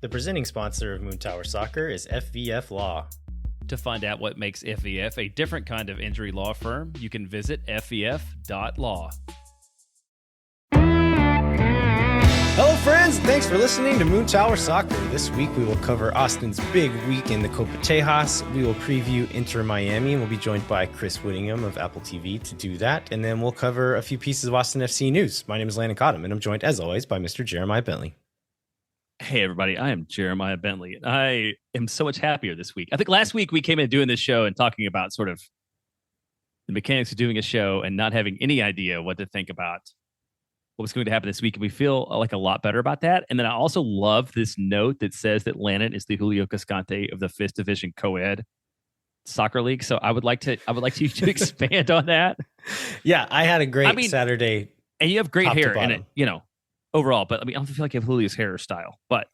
The presenting sponsor of Moon Tower Soccer is FVF Law. To find out what makes FVF a different kind of injury law firm, you can visit fvf.law. Hello friends, thanks for listening to Moon Tower Soccer. This week we will cover Austin's big week in the Copa Tejas. We will preview Inter Miami and we'll be joined by Chris Wittyngham of Apple TV to do that. And then we'll cover a few pieces of Austin FC news. My name is Landon Cottam and I'm joined as always by Mr. Jeremiah Bentley. Hey everybody, I am Jeremiah Bentley. I am so much happier this week. I think last week we came in doing this show and talking about sort of the mechanics of doing a show and not having any idea what to think about what was going to happen this week. And we feel like a lot better about that. And then I also love this note that says that Landon is the Julio Cascante of the 5th Division Co-Ed Soccer League. So I would like you to expand on that. Yeah, I had a great Saturday. And you have great hair in it, overall, but I don't feel like you have Julio's hairstyle. But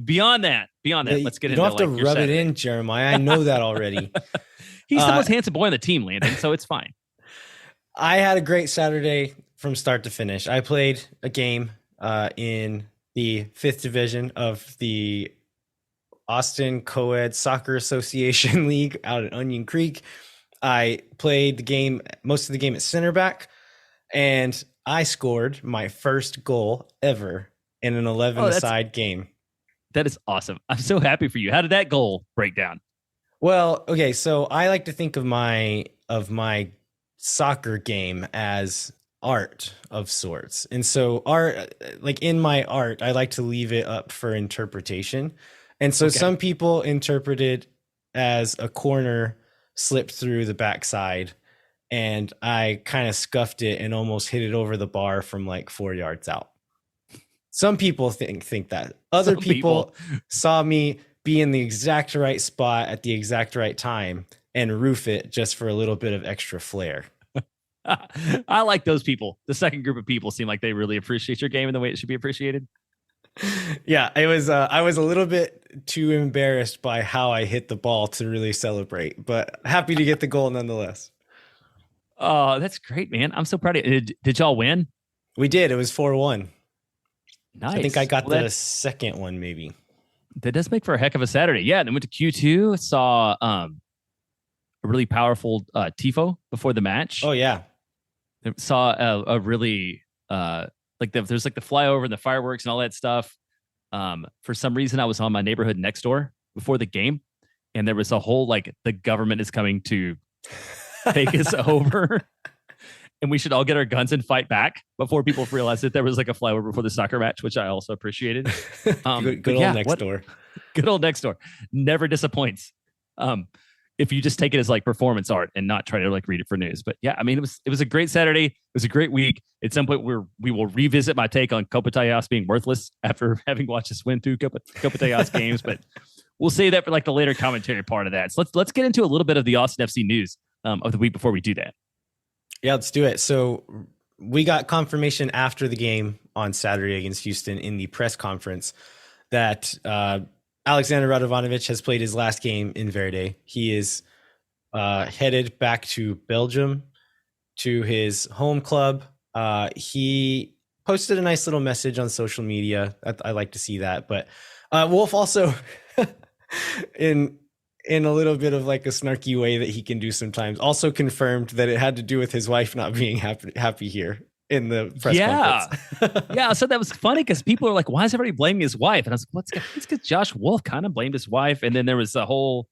beyond that, let's get into it. You don't have to rub it in, Jeremiah. I know that already. He's the most handsome boy on the team, Landon, so it's fine. I had a great Saturday from start to finish. I played a game in the 5th division of the Austin Co-Ed Soccer Association League out at Onion Creek. I played most of the game at center back, and I scored my first goal ever in an 11-a-side game. That is awesome. I'm so happy for you. How did that goal break down? Well, okay, so I like to think of my soccer game as art of sorts. And so in my art, I like to leave it up for interpretation. And so Some people interpret it as a corner slipped through the backside, and I kind of scuffed it and almost hit it over the bar from like 4 yards out. Some people think that. Other people saw me be in the exact right spot at the exact right time and roof it just for a little bit of extra flair. I like those people. The second group of people seem like they really appreciate your game in the way it should be appreciated. Yeah, it was. I was a little bit too embarrassed by how I hit the ball to really celebrate, but happy to get the goal nonetheless. Oh, that's great, man. I'm so proud of you. Did y'all win? We did. It was 4-1. Nice. I think I got the second one, maybe. That does make for a heck of a Saturday. Yeah, and then went to Q2, saw a really powerful tifo before the match. Oh, yeah. Saw a really, there's like the flyover and the fireworks and all that stuff. For some reason, I was on my neighborhood next door before the game, and there was a whole, the government is coming to take us over, and we should all get our guns and fight back before people realize that there was a flyover before the soccer match, which I also appreciated. Good old next door. Good old next door. Never disappoints. If you just take it as performance art and not try to read it for news. But yeah, I mean, it was a great Saturday. It was a great week. At some point we will revisit my take on Copa Tejas being worthless after having watched us win 2 Copa Tejas games, but we'll save that for the later commentary part of that. So let's get into a little bit of the Austin FC news of the week before we do that. Yeah, let's do it. So we got confirmation after the game on Saturday against Houston in the press conference that Alexander Radovanovic has played his last game in Verde. He is headed back to Belgium to his home club. He posted a nice little message on social media. I like to see that. But Wolf also, in a little bit of a snarky way that he can do sometimes, also confirmed that it had to do with his wife not being happy here in the press conference. Yeah. So that was funny because people are like, why is everybody blaming his wife? And I was like, it's because Josh Wolf kind of blamed his wife. And then there was a whole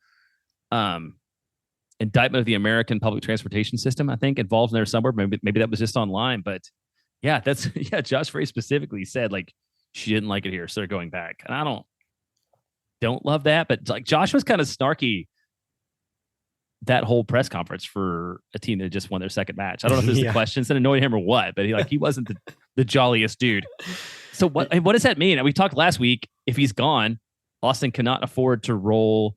indictment of the American public transportation system, I think, involved in there somewhere. Maybe that was just online. But yeah, Josh very specifically said she didn't like it here, so they're going back. And I don't love that. But Josh was kind of snarky that whole press conference for a team that just won their second match. I don't know if there's the questions that annoyed him or what, but he wasn't the jolliest dude. So what does that mean? And we talked last week, if he's gone, Austin cannot afford to roll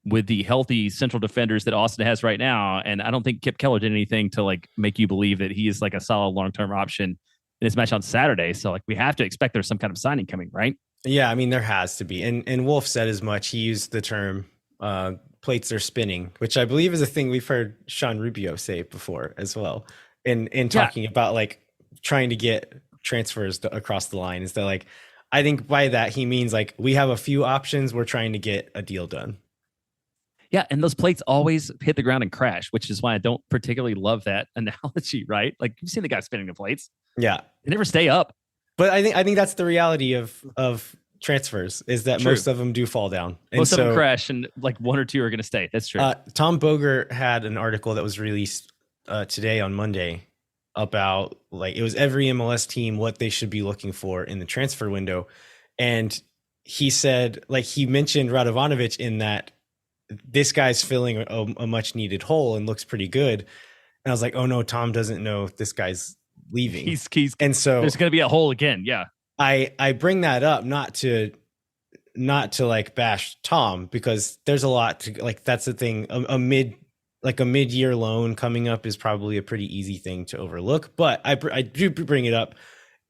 with the healthy central defenders that Austin has right now. And I don't think Kip Keller did anything to make you believe that he is a solid long-term option in his match on Saturday. So we have to expect there's some kind of signing coming, right? Yeah, I mean, there has to be. And Wolf said as much. He used the term plates are spinning, which I believe is a thing we've heard Sean Rubio say before as well. In talking about trying to get transfers across the line, is that I think by that he means like we have a few options. We're trying to get a deal done. Yeah, and those plates always hit the ground and crash, which is why I don't particularly love that analogy, right? Like you've seen the guy spinning the plates. Yeah. They never stay up. But I think that's the reality of transfers is that True. most of them do fall down. And Most of them crash, and like one or two are going to stay. That's true. Tom Boger had an article that was released today on Monday about like it was every MLS team what they should be looking for in the transfer window, and he said like he mentioned Radovanovic in that this guy's filling a much needed hole and looks pretty good. And I was like, oh no, Tom doesn't know this guy's leaving. He's and so there's going to be a hole again. Yeah. I bring that up not to like bash Tom because there's a lot to like, that's the thing. A mid-year loan coming up is probably a pretty easy thing to overlook, but I do bring it up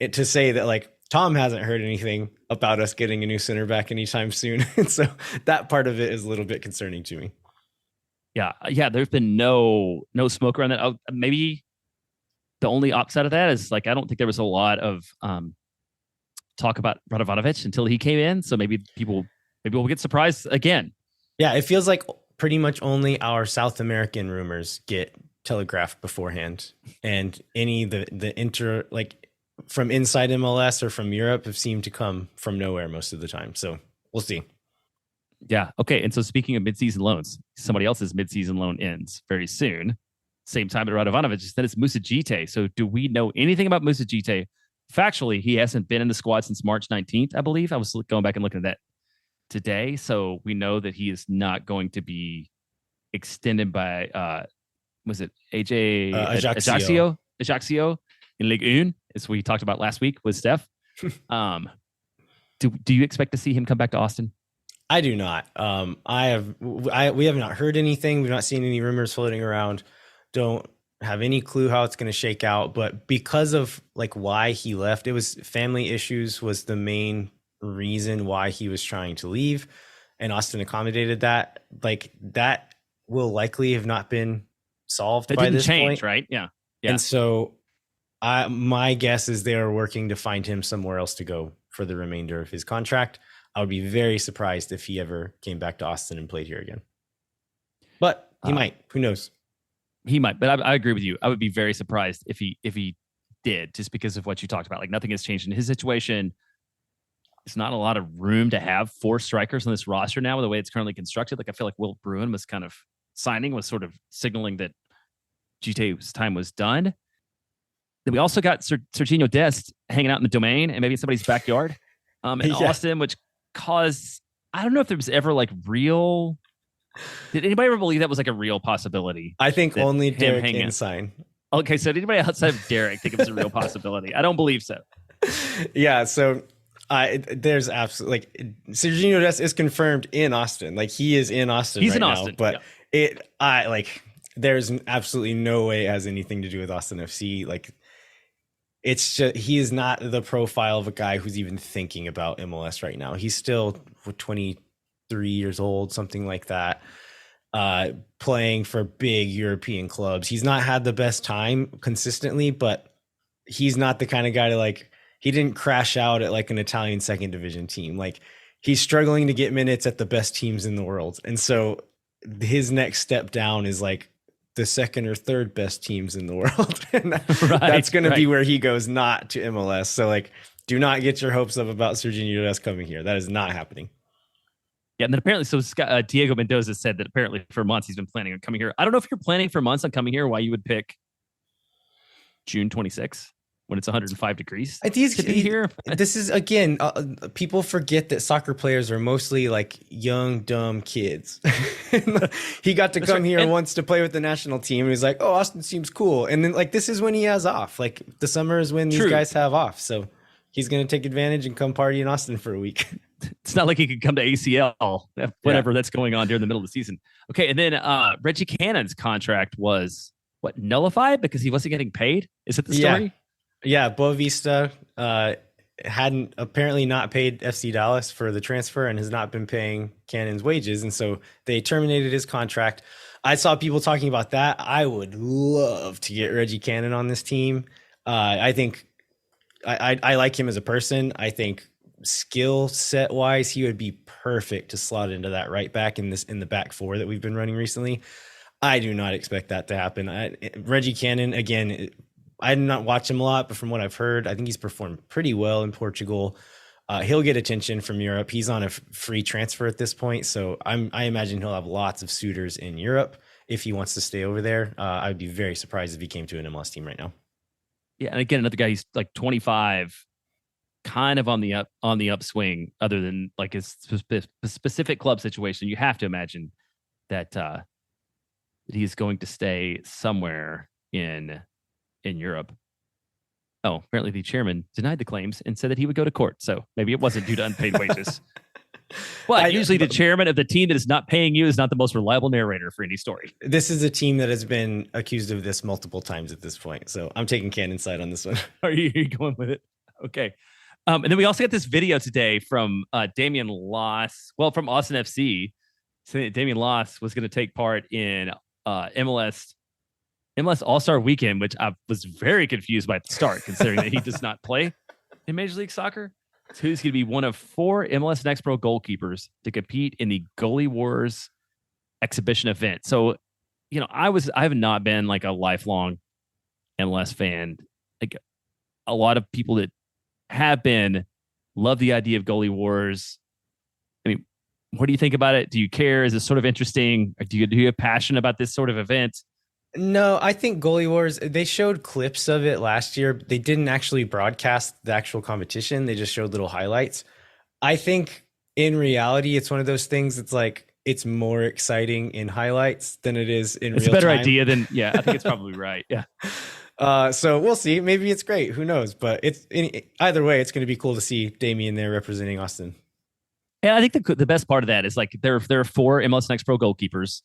to say that like Tom hasn't heard anything about us getting a new center back anytime soon. And so that part of it is a little bit concerning to me. Yeah. There's been no smoke around that. Maybe the only upside of that is like, I don't think there was a lot of talk about Radovanovic until he came in. So maybe we'll get surprised again. Yeah. It feels like pretty much only our South American rumors get telegraphed beforehand, and any the inter like from inside MLS or from Europe have seemed to come from nowhere most of the time. So we'll see. Yeah. Okay. And so speaking of midseason loans, somebody else's midseason loan ends very soon. Same time at Radovanovic. Then it's Moussa Djitté. So do we know anything about Moussa Djitté? Factually, he hasn't been in the squad since March 19th, I believe. I was going back and looking at that today. So we know that he is not going to be extended by, was it AJ Ajaccio in Ligue 1, as we talked about last week with Steph. Do you expect to see him come back to Austin? I do not. We have not heard anything. We've not seen any rumors floating around. Don't have any clue how it's going to shake out, but because of like why he left, it was family issues was the main reason why he was trying to leave, and Austin accommodated that. Like that will likely have not been solved by this point, right? Yeah. And so my guess is they are working to find him somewhere else to go for the remainder of his contract. I would be very surprised if he ever came back to Austin and played here again, but he might. Who knows? He might, but I agree with you. I would be very surprised if he did, just because of what you talked about. Like nothing has changed in his situation. It's not a lot of room to have 4 strikers on this roster now, the way it's currently constructed. Like I feel like Will Bruin was kind of sort of signaling that Djitté's time was done. Then we also got Sergino Dest hanging out in the Domain and maybe in somebody's backyard in Austin, which caused, I don't know if there was ever like real. Did anybody ever believe that was like a real possibility? I think only Derek Ensign. Okay, so did anybody outside of Derek think it was a real possibility? I don't believe so. Yeah, so there's absolutely like Sergino Dest is confirmed in Austin. Like he is in Austin. He's in Austin, but there's absolutely no way it has anything to do with Austin FC. Like it's just he is not the profile of a guy who's even thinking about MLS right now. He's still 23 years old, something like that, playing for big European clubs. He's not had the best time consistently, but he's not the kind of guy to like, he didn't crash out at like an Italian second division team. Like he's struggling to get minutes at the best teams in the world. And so his next step down is like the second or third best teams in the world. And that's going to be where he goes, not to MLS. So like, do not get your hopes up about Sergino Dest coming here. That is not happening. Yeah, and then apparently, so Diego Mendoza said that apparently for months he's been planning on coming here. I don't know if you're planning for months on coming here, why you would pick June 26th when it's 105 degrees to be here. This is, again, people forget that soccer players are mostly like young, dumb kids. He got to come here once to play with the national team. And he's like, oh, Austin seems cool. And then like, this is when he has off. Like the summer is when these guys have off. So he's going to take advantage and come party in Austin for a week. It's not like he could come to ACL, whatever that's going on during the middle of the season. Okay, and then Reggie Cannon's contract was, nullified because he wasn't getting paid? Is it the story? Yeah, Boavista hadn't apparently not paid FC Dallas for the transfer and has not been paying Cannon's wages, and so they terminated his contract. I saw people talking about that. I would love to get Reggie Cannon on this team. I think I like him as a person. I think skill set wise, he would be perfect to slot into that right back in the back four that we've been running recently. I do not expect that to happen. Reggie Cannon, again, I did not watch him a lot, but from what I've heard, I think he's performed pretty well in Portugal. He'll get attention from Europe. He's on a free transfer at this point, so I imagine he'll have lots of suitors in Europe if he wants to stay over there. I would be very surprised if he came to an MLS team right now. Yeah, and again, another guy, he's like 25, kind of on the upswing. Other than like his specific club situation, you have to imagine that he's going to stay somewhere in Europe. Oh, apparently the chairman denied the claims and said that he would go to court. So maybe it wasn't due to unpaid wages. But usually the chairman of the team that is not paying you is not the most reliable narrator for any story. This is a team that has been accused of this multiple times at this point. So I'm taking Cannon's side on this one. Are you going with it? Okay. And then we also got this video today from Damian Loss. Well, from Austin FC, saying that Damian Loss was going to take part in MLS All-Star Weekend, which I was very confused by at the start, considering that he does not play in Major League Soccer. So he's going to be one of 4 MLS Next Pro goalkeepers to compete in the Goalie Wars exhibition event. So, I have not been like a lifelong MLS fan. Like a lot of people that have been love the idea of Goalie Wars. I mean, what do you think about it? Do you care? Is it sort of interesting? Or do you have passion about this sort of event? No, I think Goalie Wars, they showed clips of it last year. They didn't actually broadcast the actual competition. They just showed little highlights. I think in reality, it's one of those things that's like, it's more exciting in highlights than it is in real time. It's a better idea than, I think it's probably right. Yeah. So we'll see. Maybe it's great. Who knows? But either way, it's going to be cool to see Damien there representing Austin. And I think the best part of that is like there are 4 MLS Next Pro goalkeepers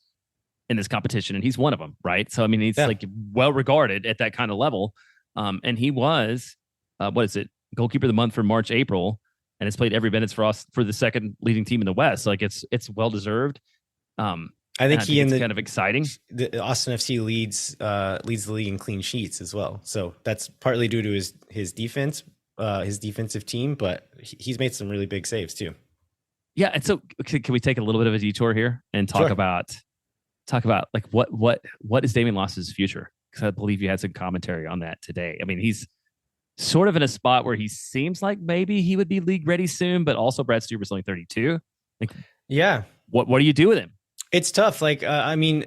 in this competition, and he's one of them, right? So I mean, he's like well regarded at that kind of level. And he was goalkeeper of the month for March, April, and has played every minute for us for the second leading team in the West. So like it's well deserved. I think it's kind of exciting. The Austin FC leads the league in clean sheets as well. So that's partly due to his defense, his defensive team, but he's made some really big saves too. Yeah, and so can we take a little bit of a detour here and talk about like what is Damian Loss's future? Because I believe you had some commentary on that today. I mean, he's sort of in a spot where he seems like maybe he would be league ready soon, but also Brad Stuber's only 32. Like, yeah, what do you do with him? It's tough. Like, I mean,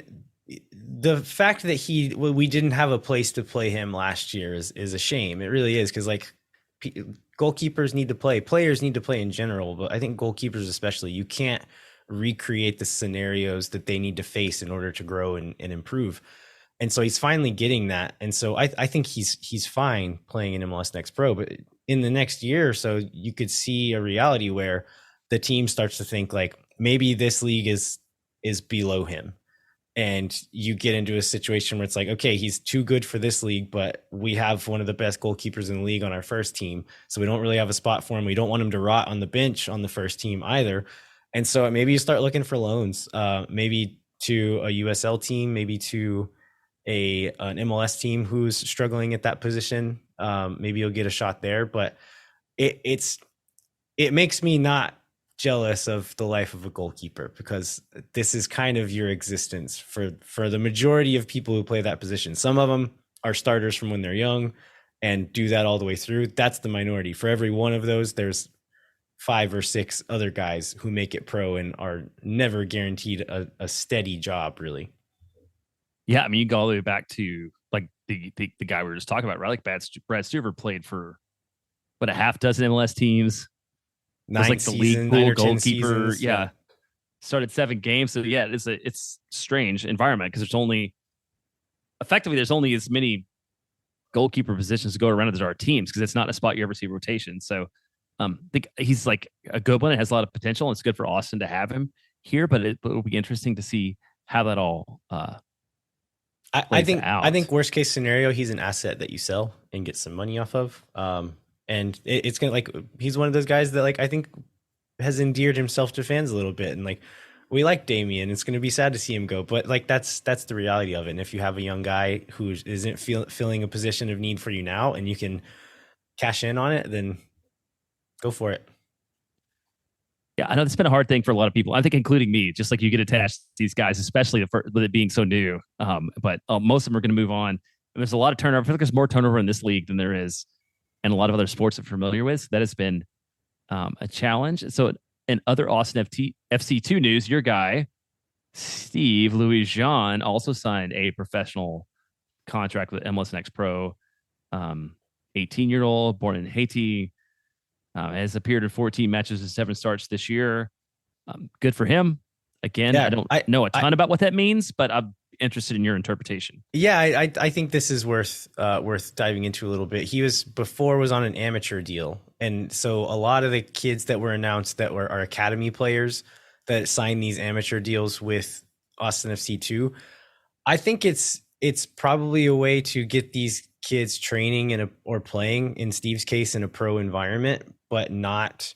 the fact that we didn't have a place to play him last year is a shame. It really is, because like goalkeepers need to play, players need to play in general, but I think goalkeepers especially, you can't recreate the scenarios that they need to face in order to grow and improve. And so he's finally getting that. And so I think he's fine playing in MLS Next Pro, but in the next year or so, you could see a reality where the team starts to think like maybe this league is below him. And you get into a situation where it's like, okay, he's too good for this league, but we have one of the best goalkeepers in the league on our first team. So we don't really have a spot for him. We don't want him to rot on the bench on the first team either. And so maybe you start looking for loans, maybe to a USL team, maybe to an MLS team who's struggling at that position. Maybe you'll get a shot there, but it makes me not jealous of the life of a goalkeeper, because this is kind of your existence for the majority of people who play that position. Some of them are starters from when they're young and do that all the way through. That's the minority. For every one of those, there's 5 or 6 other guys who make it pro and are never guaranteed a steady job, really. Yeah, I mean, you go all the way back to like the guy we were just talking about, right? Like Brad Stuver played for a half dozen MLS teams. Was like the league pool goalkeeper. Yeah. Started 7 games. So yeah, it's strange environment, because there's only as many goalkeeper positions to go around as there are teams, because it's not a spot you ever see rotation. So I think he's like a good one. It has a lot of potential, and it's good for Austin to have him here, but it will be interesting to see how that all I think worst case scenario, he's an asset that you sell and get some money off of. And it's gonna, like, he's one of those guys that, like, I think has endeared himself to fans a little bit, and like, we like Damien. It's going to be sad to see him go, but like that's the reality of it. And if you have a young guy who isn't filling a position of need for you now, and you can cash in on it, then go for it. Yeah, I know it's been a hard thing for a lot of people. I think, including me, just like you get attached to these guys, especially with it being so new. But most of them are going to move on. And there's a lot of turnover. I feel like there's more turnover in this league than there is in a lot of other sports I'm familiar with. So that has been a challenge. So, in other Austin FC2 news, your guy, Steve Louis Jean, also signed a professional contract with MLS Next Pro. 18-year-old, born in Haiti, has appeared in 14 matches and 7 starts this year. Good for him. Again, I don't know a ton about what that means, but I'm interested in your interpretation. Yeah, I think this is worth diving into a little bit. He was on an amateur deal, and so a lot of the kids that were announced that are academy players that signed these amateur deals with Austin FC2. I think it's probably a way to get these kids training or playing, in Steve's case, in a pro environment, but not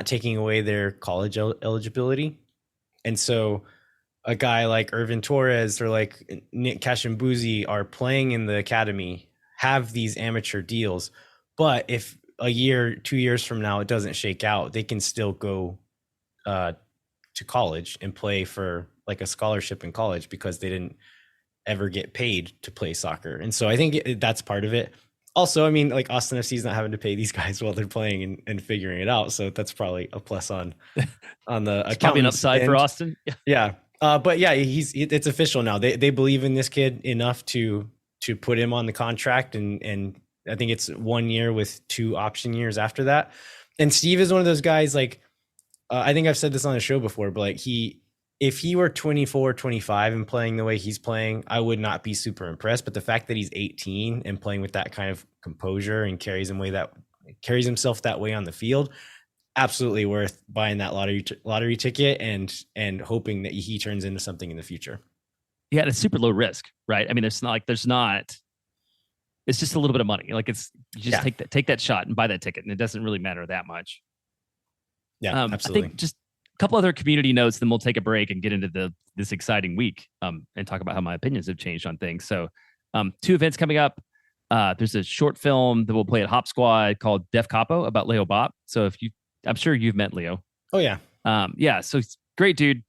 taking away their college eligibility. And so a guy like Irvin Torres or like Nick Kashimbuzi are playing in the academy, have these amateur deals, but if a year, 2 years from now it doesn't shake out, they can still go to college and play for like a scholarship in college because they didn't ever get paid to play soccer. And so I think that's part of it. Also, I mean, like Austin FC is not having to pay these guys while they're playing and figuring it out. So that's probably a plus on the account. Probably an upside for Austin. Yeah. But yeah, it's official now. They believe in this kid enough to put him on the contract. And I think it's 1 year with 2 option years after that. And Steve is one of those guys, like, I think I've said this on the show before, but like if he were 24, 25 and playing the way he's playing, I would not be super impressed. But the fact that he's 18 and playing with that kind of composure and carries himself that way on the field, absolutely worth buying that lottery ticket and hoping that he turns into something in the future. Yeah, it's super low risk, right? I mean, it's just a little bit of money. Like you just take that shot and buy that ticket, and it doesn't really matter that much. Yeah, absolutely. I think just a couple other community notes, then we'll take a break and get into this exciting week and talk about how my opinions have changed on things. So 2 events coming up. There's a short film that we'll play at Hop Squad called Def Capo about Leo Bop. So I'm sure you've met Leo. Oh yeah. Yeah. So he's a great dude.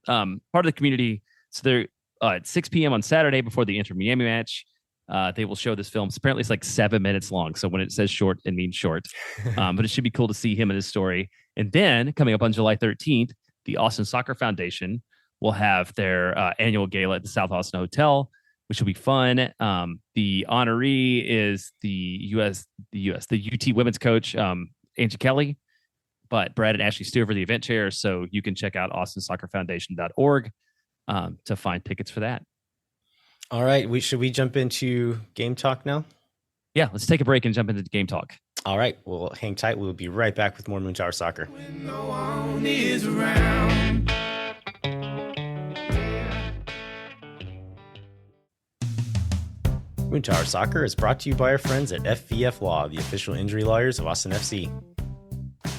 Part of the community. So they're at 6 p.m. on Saturday before the Inter Miami match. They will show this film. Apparently it's like 7 minutes long. So when it says short, it means short. But it should be cool to see him and his story. And then coming up on July 13th, the Austin Soccer Foundation will have their annual gala at the South Austin Hotel, which will be fun. The honoree is the UT women's coach, Angie Kelly, but Brad and Ashley Stewart are the event chairs. So you can check out austinsoccerfoundation.org to find tickets for that. All right. Should we jump into game talk now? Yeah, let's take a break and jump into game talk. All right. Well, hang tight. We'll be right back with more Moontower Soccer. When no one is around. Moontower Soccer is brought to you by our friends at FVF Law, the official injury lawyers of Austin FC.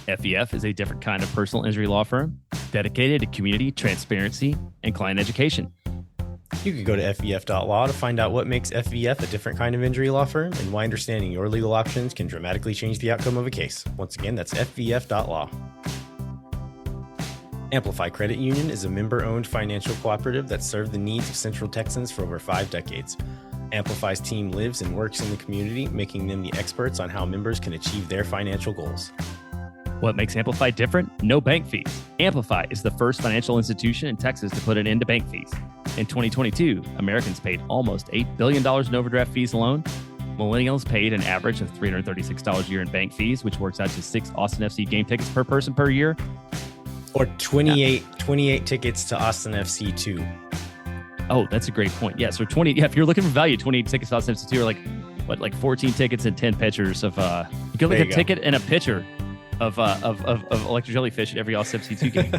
FVF is a different kind of personal injury law firm dedicated to community, transparency, and client education. You could go to FVF.law to find out what makes FVF a different kind of injury law firm and why understanding your legal options can dramatically change the outcome of a case. Once again, that's FVF.law. Amplify Credit Union is a member-owned financial cooperative that served the needs of Central Texans for over 5 decades. Amplify's team lives and works in the community, making them the experts on how members can achieve their financial goals. What makes Amplify different? No bank fees. Amplify is the first financial institution in Texas to put an end to bank fees. In 2022, Americans paid almost $8 billion in overdraft fees alone. Millennials paid an average of $336 a year in bank fees, which works out to 6 Austin FC game tickets per person per year. Or 28 tickets to Austin FC 2. Oh, that's a great point. Yeah, so if you're looking for value, 28 tickets to Austin FC 2 are like 14 tickets and 10 pitchers of you can look at a ticket and a pitcher of electric jellyfish at every Austin FC 2 game.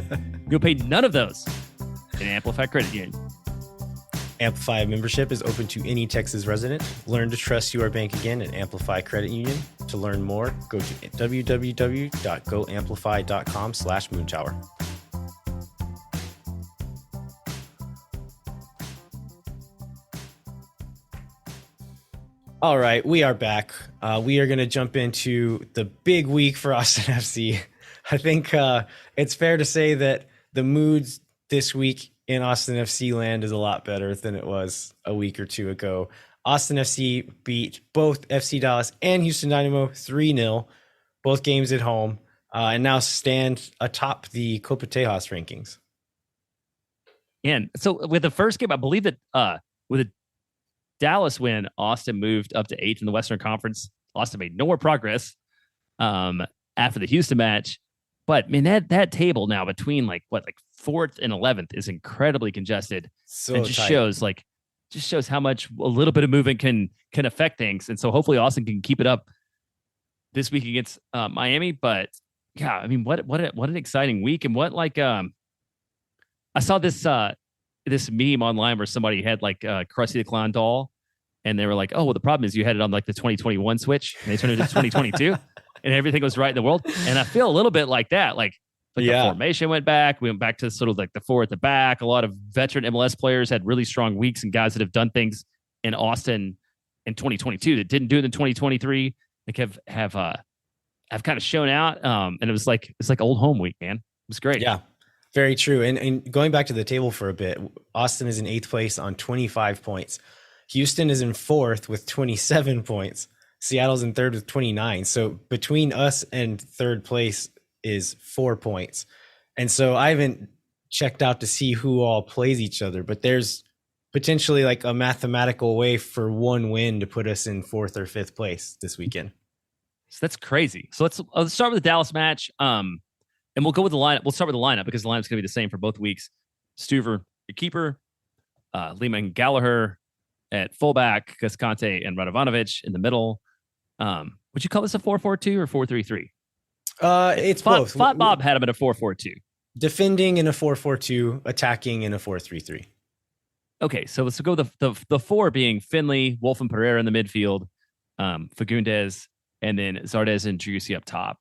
You'll pay none of those in Amplify Credit Union. Amplify membership is open to any Texas resident. Learn to trust your bank again at Amplify Credit Union. To learn more, go to www.goamplify.com/moontower. All right, we are back. We are going to jump into the big week for Austin FC. I think it's fair to say that the moods this week in Austin FC land is a lot better than it was a week or two ago. Austin FC beat both FC Dallas and Houston Dynamo 3-0, both games at home, and now stand atop the Copa Tejas rankings. And so with the first game, I believe that with a Dallas win, Austin moved up to 8th in the Western Conference. Austin made no more progress after the Houston match. But man, that table now between like 4th and 11th is incredibly congested. So and just tight. shows how much a little bit of movement can affect things. And so hopefully Austin can keep it up this week against Miami. But yeah, I mean, what an exciting week. And I saw this meme online where somebody had like Krusty the Clown doll, and they were like, "Oh, well, the problem is you had it on like the 2021 Switch, and they turned it to 2022, and everything was right in the world." And I feel a little bit like that, like the formation went back. We went back to sort of like the 4 at the back. A lot of veteran MLS players had really strong weeks, and guys that have done things in Austin in 2022 that didn't do it in 2023, like have kind of shown out. And it's like old home week, man. It was great. Yeah. Very true. And going back to the table for a bit, Austin is in 8th place on 25 points. Houston is in 4th with 27 points. Seattle's in 3rd with 29. So between us and 3rd place is 4 points. And so I haven't checked out to see who all plays each other, but there's potentially like a mathematical way for one win to put us in 4th or 5th place this weekend. So that's crazy. So let's start with the Dallas match. And we'll go with the lineup. We'll start with the lineup because the lineup's going to be the same for both weeks. Stuver, your keeper. Lehman Gallagher at fullback. Cascante and Radovanovic in the middle. Would you call this a 4-4-2 or 4-3-3? It's both. Bob had him in a 4-4-2. Defending in a 4-4-2, attacking in a 4-3-3. Okay, so let's go the 4 being Finley, Wolf and Pereira in the midfield, Fagundes, and then Zardes and Driussi up top.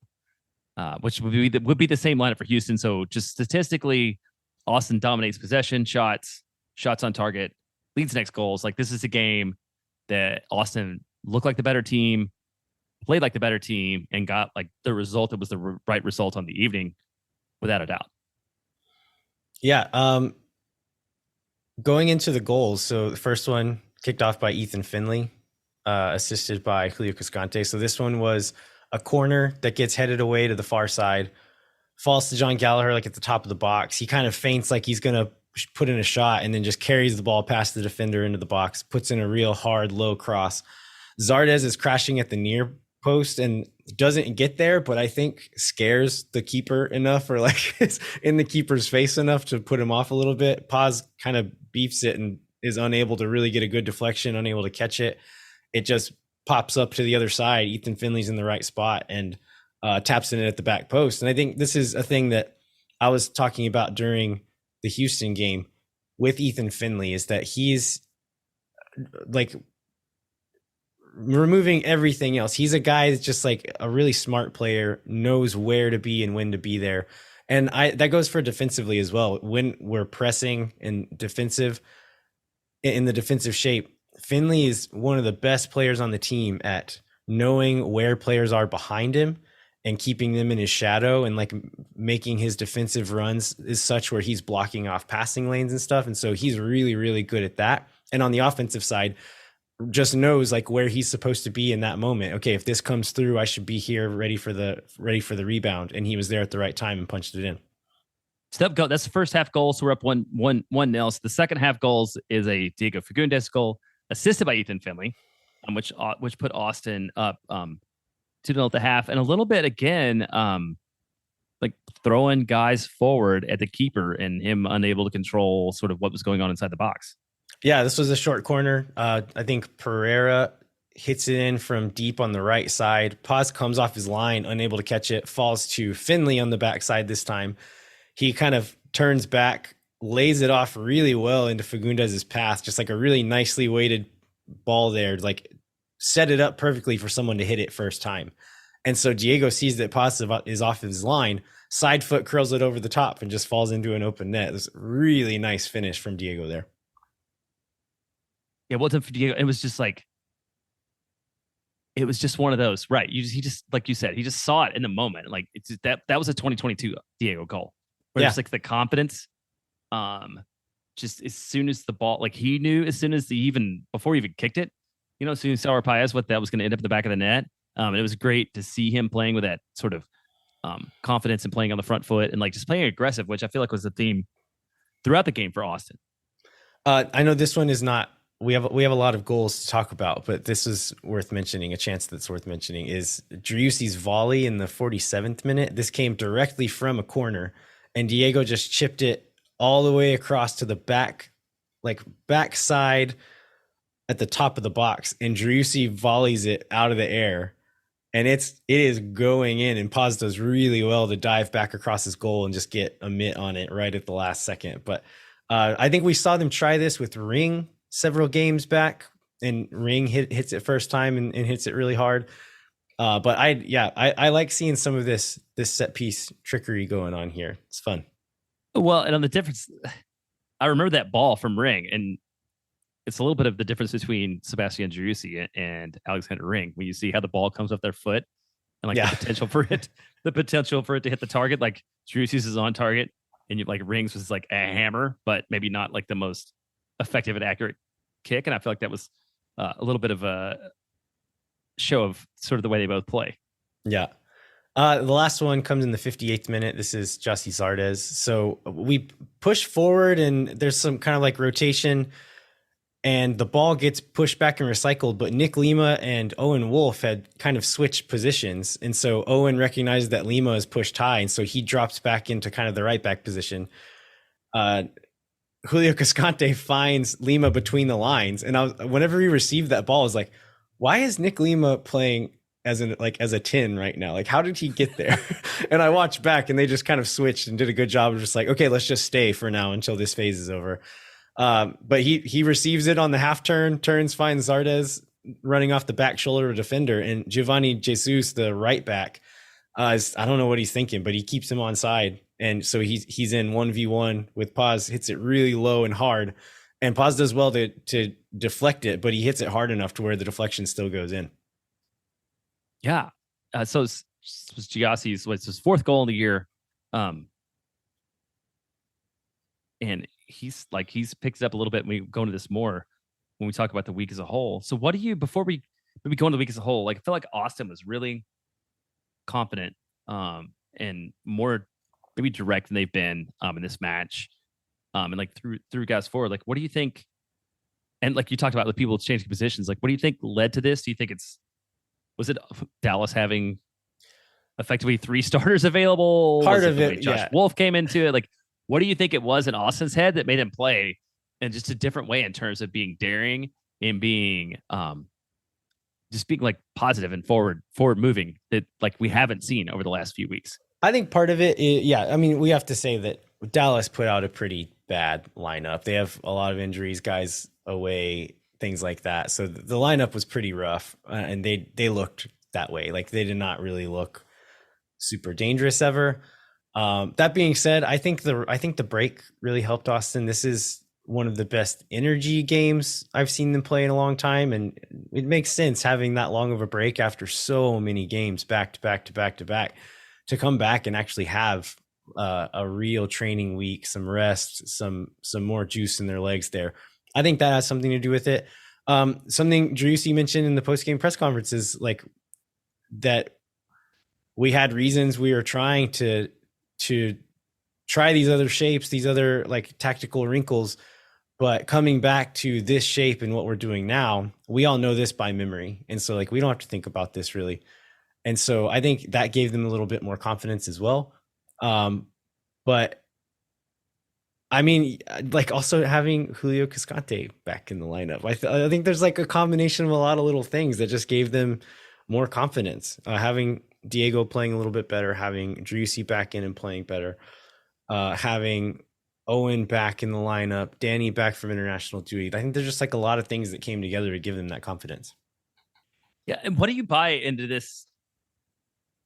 Which would be the same lineup for Houston. So just statistically, Austin dominates possession, shots on target, leads next goals. Like this is a game that Austin looked like the better team, played like the better team, and got like the result that was the right result on the evening, without a doubt. Yeah. Going into the goals, so the first one kicked off by Ethan Finley, assisted by Julio Cascante. So this one was a corner that gets headed away to the far side, falls to John Gallagher like at the top of the box. He kind of feints like he's going to put in a shot and then just carries the ball past the defender into the box, puts in a real hard, low cross. Zardes is crashing at the near post and doesn't get there, but I think scares the keeper enough, or like is in the keeper's face enough to put him off a little bit. Paz kind of beefs it and is unable to really get a good deflection, unable to catch it. It just pops up to the other side. Ethan Finley's in the right spot and taps in it at the back post. And I think this is a thing that I was talking about during the Houston game with Ethan Finley, is that he's like removing everything else. He's a guy that's just like a really smart player, knows where to be and when to be there. And that goes for defensively as well. When we're pressing and defensive, in the defensive shape, Finley is one of the best players on the team at knowing where players are behind him and keeping them in his shadow, and like making his defensive runs is such where he's blocking off passing lanes and stuff. And so he's really, really good at that. And on the offensive side, just knows like where he's supposed to be in that moment. Okay, if this comes through, I should be here ready for the rebound. And he was there at the right time and punched it in. Step go. That's the first half goal. So we're up 1-0. So the second half goals is a Diego Fagundes goal, assisted by Ethan Finley, which put Austin up 2-0 at the half, and a little bit again, like throwing guys forward at the keeper and him unable to control sort of what was going on inside the box. Yeah, this was a short corner. I think Pereira hits it in from deep on the right side. Paz comes off his line, unable to catch it, falls to Finley on the backside this time. He kind of turns back, lays it off really well into Fagundes' path, just like a really nicely weighted ball there, like set it up perfectly for someone to hit it first time. And so Diego sees that Paz is off his line, side foot curls it over the top and just falls into an open net. It was a really nice finish from Diego there. It wasn't for Diego. It was just like it was just one of those, right? He just like you said, he just saw it in the moment. Like it's that was a 2022 Diego goal, where Yeah. just like the confidence, um, just as soon as the ball, like he knew as soon as the even before he even kicked it, as soon as Sauer Paez what that was going to end up in the back of the net. And it was great to see him playing with that sort of confidence and playing on the front foot and like just playing aggressive, which I feel like was the theme throughout the game for Austin. I know this one is not. We have a lot of goals to talk about, but this is worth mentioning. A chance that's worth mentioning is Driussi's volley in the 47th minute. This came directly from a corner, and Diego just chipped it all the way across to the back, like backside at the top of the box, and Driussi volleys it out of the air, and it is going in. And Paz does really well to dive back across his goal and just get a mitt on it right at the last second. But I think we saw them try this with Ring several games back, and Ring hits it first time and hits it really hard. But I like seeing some of this set piece trickery going on here. It's fun. Well, and on the difference, I remember that ball from Ring, and it's a little bit of the difference between Sebastian Driussi and Alexander Ring when you see how the ball comes off their foot and like the potential for it to hit the target. Like Driussi's is on target, and you like Rings was like a hammer, but maybe not like the most effective and accurate kick. And I feel like that was a little bit of a show of sort of the way they both play. Yeah. The last one comes in the 58th minute. This is Jussi Zardes. So we push forward, and there's some kind of like rotation, and the ball gets pushed back and recycled. But Nick Lima and Owen Wolf had kind of switched positions. And so Owen recognized that Lima is pushed high, and so he drops back into kind of the right back position. Julio Cascante finds Lima between the lines. And whenever he received that ball, I was like, why is Nick Lima playing as a 10 right now? Like, how did he get there? And I watched back, and they just kind of switched and did a good job of just like, okay, let's just stay for now until this phase is over. But he receives it on the half turn, turns, finds Zardes running off the back shoulder of a defender, and Giovanni Jesus, the right back, I don't know what he's thinking, but he keeps him on side. And so he's in 1v1 with Paz, hits it really low and hard. And Paz does well to deflect it, but he hits it hard enough to where the deflection still goes in. Yeah. So it was Giassi's, what's his fourth goal in the year. And he's picked it up a little bit. And we go into this more when we talk about the week as a whole. So what do you, before we maybe go into the week as a whole, like I feel like Austin was really confident and more maybe direct than they've been in this match. And like through guys forward, like what do you think? And like you talked about the people changing positions, like what do you think led to this? Do you think was it Dallas having effectively 3 starters available? Part of it, Josh Wolf came into it. Like, what do you think it was in Austin's head that made him play in just a different way in terms of being daring and being just being like positive and forward moving that like we haven't seen over the last few weeks? I think part of it is, I mean, we have to say that Dallas put out a pretty bad lineup. They have a lot of injuries, guys away, things like that. So the lineup was pretty rough, and they looked that way. Like they did not really look super dangerous ever. That being said, I think the break really helped Austin. This is one of the best energy games I've seen them play in a long time, and it makes sense having that long of a break after so many games back to back to back to back to come back and actually have a real training week, some rest, some more juice in their legs there. I think that has something to do with it. Something Driussi mentioned in the post-game press conference is like that we had reasons we were trying to try these other shapes, these other like tactical wrinkles, but coming back to this shape and what we're doing now, we all know this by memory. And so like, we don't have to think about this really. And so I think that gave them a little bit more confidence as well. But I mean, like also having Julio Cascante back in the lineup, I think there's like a combination of a lot of little things that just gave them more confidence. Having Diego playing a little bit better, having Driussi back in and playing better, having Owen back in the lineup, Danny back from international duty. I think there's just like a lot of things that came together to give them that confidence. Yeah. And what do you buy into this?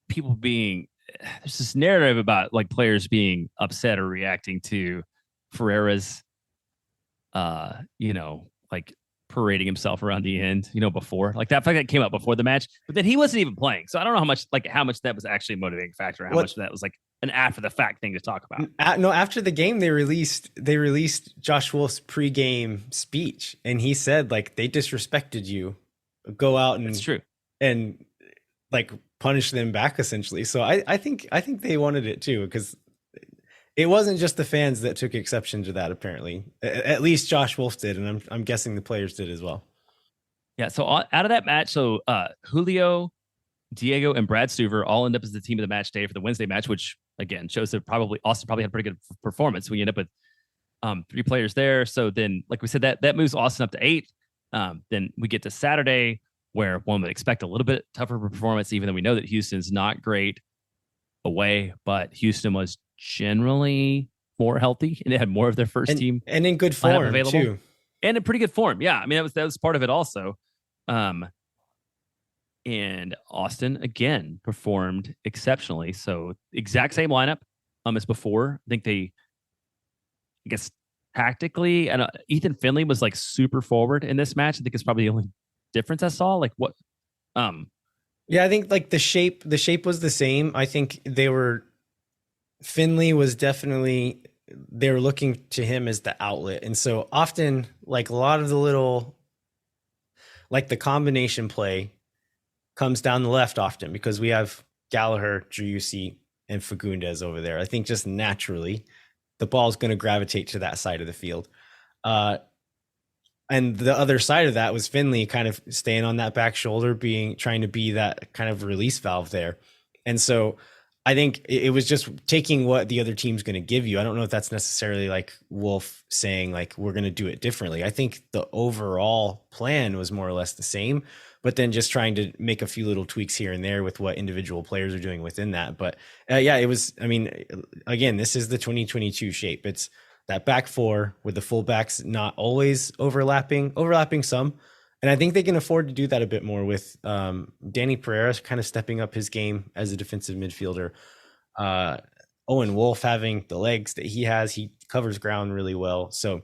People being, there's this narrative about like players being upset or reacting to Ferreira's, like parading himself around the end, before like that. I feel like that came up before the match, but then he wasn't even playing. So I don't know how much that was actually a motivating factor, or how much What? of that was like an after the fact thing to talk about. No, after the game, they released Josh Wolf's pregame speech, and he said like they disrespected you. Go out It's and true. and like punish them back essentially. So I think they wanted it too, because it wasn't just the fans that took exception to that. Apparently, at least Josh Wolf did, and I'm guessing the players did as well. Yeah. So out of that match, so Julio, Diego, and Brad Stuver all end up as the team of the match day for the Wednesday match, which again shows that probably Austin probably had a pretty good performance. We end up with three players there. So then, like we said, that moves Austin up to 8. Then we get to Saturday, where one would expect a little bit tougher performance, even though we know that Houston's not great away, but Houston was generally more healthy and they had more of their first team and in good lineup form available too. and in pretty good form. Yeah, I mean that was part of it also. Um, and Austin again performed exceptionally. So exact same lineup as before. I think I guess tactically, and Ethan Finley was like super forward in this match. I think it's probably the only difference I saw. Like what? Yeah, I think like the shape was the same. I think Finley was definitely, they were looking to him as the outlet. And so often, like a lot of the little, like the combination play comes down the left often, because we have Gallagher, Driussi, and Fagundes over there. I think just naturally the ball is going to gravitate to that side of the field. And the other side of that was Finley kind of staying on that back shoulder, trying to be that kind of release valve there. And so I think it was just taking what the other team's going to give you. I don't know if that's necessarily like Wolf saying like, we're going to do it differently. I think the overall plan was more or less the same, but then just trying to make a few little tweaks here and there with what individual players are doing within that. But yeah, it was, I mean, again, this is the 2022 shape. It's that back four with the fullbacks not always overlapping some. And I think they can afford to do that a bit more with Danny Pereira kind of stepping up his game as a defensive midfielder. Owen Wolf having the legs that he has, he covers ground really well. So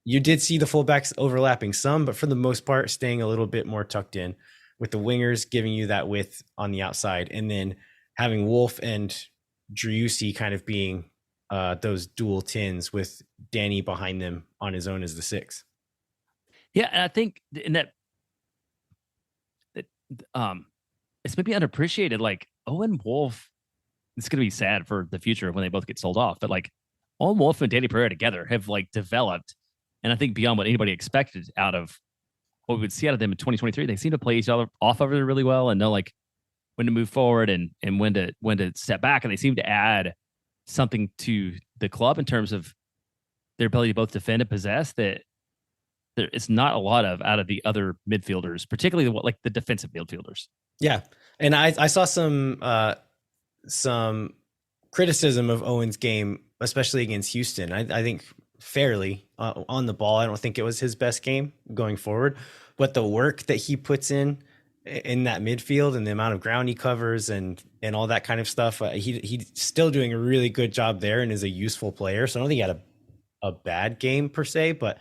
you did see the fullbacks overlapping some, but for the most part, staying a little bit more tucked in, with the wingers giving you that width on the outside, and then having Wolf and Driussi kind of being those dual tins with Danny behind them on his own as the 6. Yeah, and I think in that it's maybe underappreciated. Like Owen Wolf, it's going to be sad for the future when they both get sold off. But like Owen Wolf and Danny Pereira together have like developed, and I think beyond what anybody expected out of what we would see out of them in 2023. They seem to play each other off of it really well and know like when to move forward and when to step back. And they seem to add something to the club in terms of their ability to both defend and possess that there is not a lot of out of the other midfielders, particularly like the defensive midfielders. Yeah, and I saw some criticism of Owen's game, especially against Houston. I think fairly on the ball. I don't think it was his best game going forward, but the work that he puts in that midfield and the amount of ground he covers and all that kind of stuff, he's still doing a really good job there and is a useful player. So I don't think he had a bad game per se, but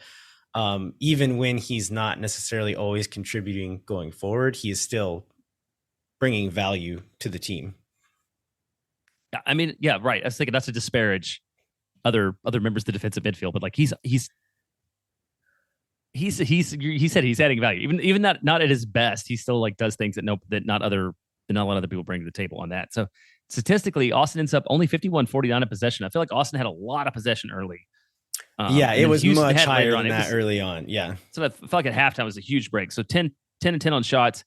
even when he's not necessarily always contributing going forward, he is still bringing value to the team. Yeah, I mean, yeah, right. I was thinking that's to disparage other members of the defensive midfield, but like he said he's adding value. Even not at his best, he still like does things that not a lot of other people bring to the table on that. So statistically, Austin ends up only 51-49 in possession. I feel like Austin had a lot of possession early. Yeah, it was Houston much had higher later than that early on. Yeah. So I felt like at halftime it was a huge break. So 10 and 10 on shots.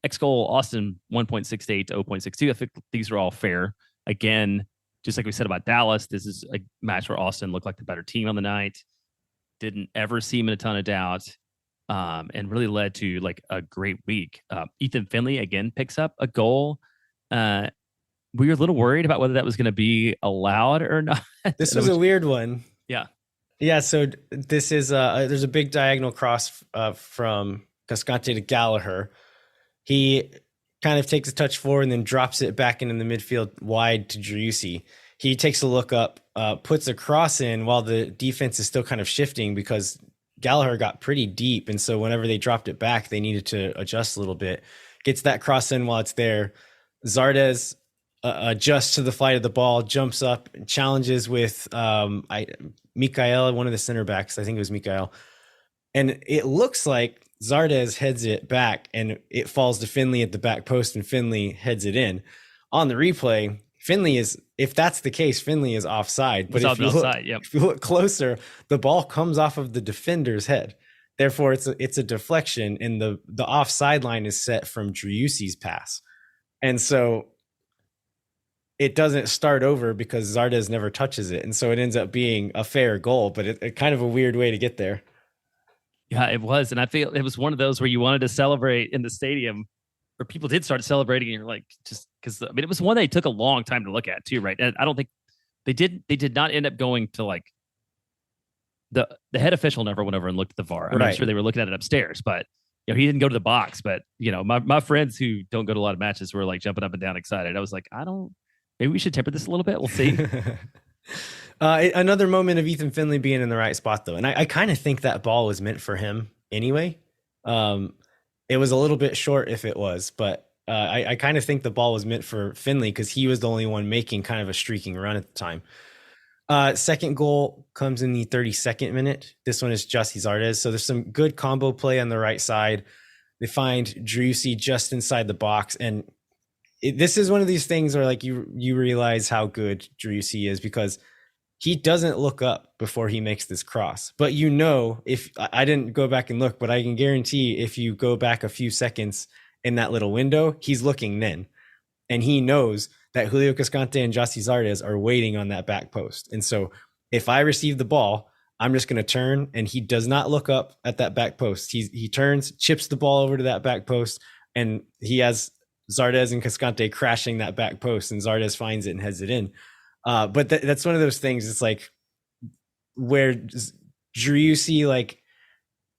X goal Austin 1.68 to 0.62. I think these are all fair. Again, just like we said about Dallas, this is a match where Austin looked like the better team on the night. Didn't ever seem in a ton of doubt, and really led to like a great week. Ethan Finley again picks up a goal. We were a little worried about whether that was going to be allowed or not. This was a weird one. Yeah. Yeah. So this is there's a big diagonal cross from Cascante to Gallagher. He kind of takes a touch forward and then drops it back into the midfield wide to Driussi. He takes a look up, puts a cross in while the defense is still kind of shifting because Gallagher got pretty deep. And so whenever they dropped it back, they needed to adjust a little bit. Gets that cross in while it's there. Zardes adjusts to the flight of the ball, jumps up, challenges with Mikael, one of the center backs. I think it was Mikael. And it looks like Zardes heads it back and it falls to Finley at the back post and Finley heads it in. On the replay, Finley is, if that's the case, Finley is offside. But if you look closer, the ball comes off of the defender's head. Therefore, it's a deflection, and the offside line is set from Driussi's pass. And so it doesn't start over because Zardes never touches it. And so it ends up being a fair goal, but it kind of a weird way to get there. Yeah, it was. And I feel it was one of those where you wanted to celebrate in the stadium, where people did start celebrating, and you're like, just because, I mean, it was one they took a long time to look at too, right? And I don't think they did not end up going to, like, the head official never went over and looked at the VAR. I'm not sure they were looking at it upstairs, but you know, he didn't go to the box. But you know, my friends who don't go to a lot of matches were like jumping up and down excited. I was like, maybe we should temper this a little bit. We'll see. Another moment of Ethan Finley being in the right spot, though. And I kind of think that ball was meant for him anyway. It was a little bit short if it was, but I kind of think the ball was meant for Finley because he was the only one making kind of a streaking run at the time. Second goal comes in the 32nd minute. This one is Jussi Zardes. So there's some good combo play on the right side. They find Driussi just inside the box. And this is one of these things where, like, you realize how good Driussi is because he doesn't look up before he makes this cross. But you know, if I didn't go back and look, but I can guarantee if you go back a few seconds in that little window, he's looking then. And he knows that Julio Cascante and Jussi Zardes are waiting on that back post. And so if I receive the ball, I'm just going to turn, and he does not look up at that back post. He turns, chips the ball over to that back post, and he has Zardes and Cascante crashing that back post, and Zardes finds it and heads it in. But that's one of those things. It's like where Driussi, like,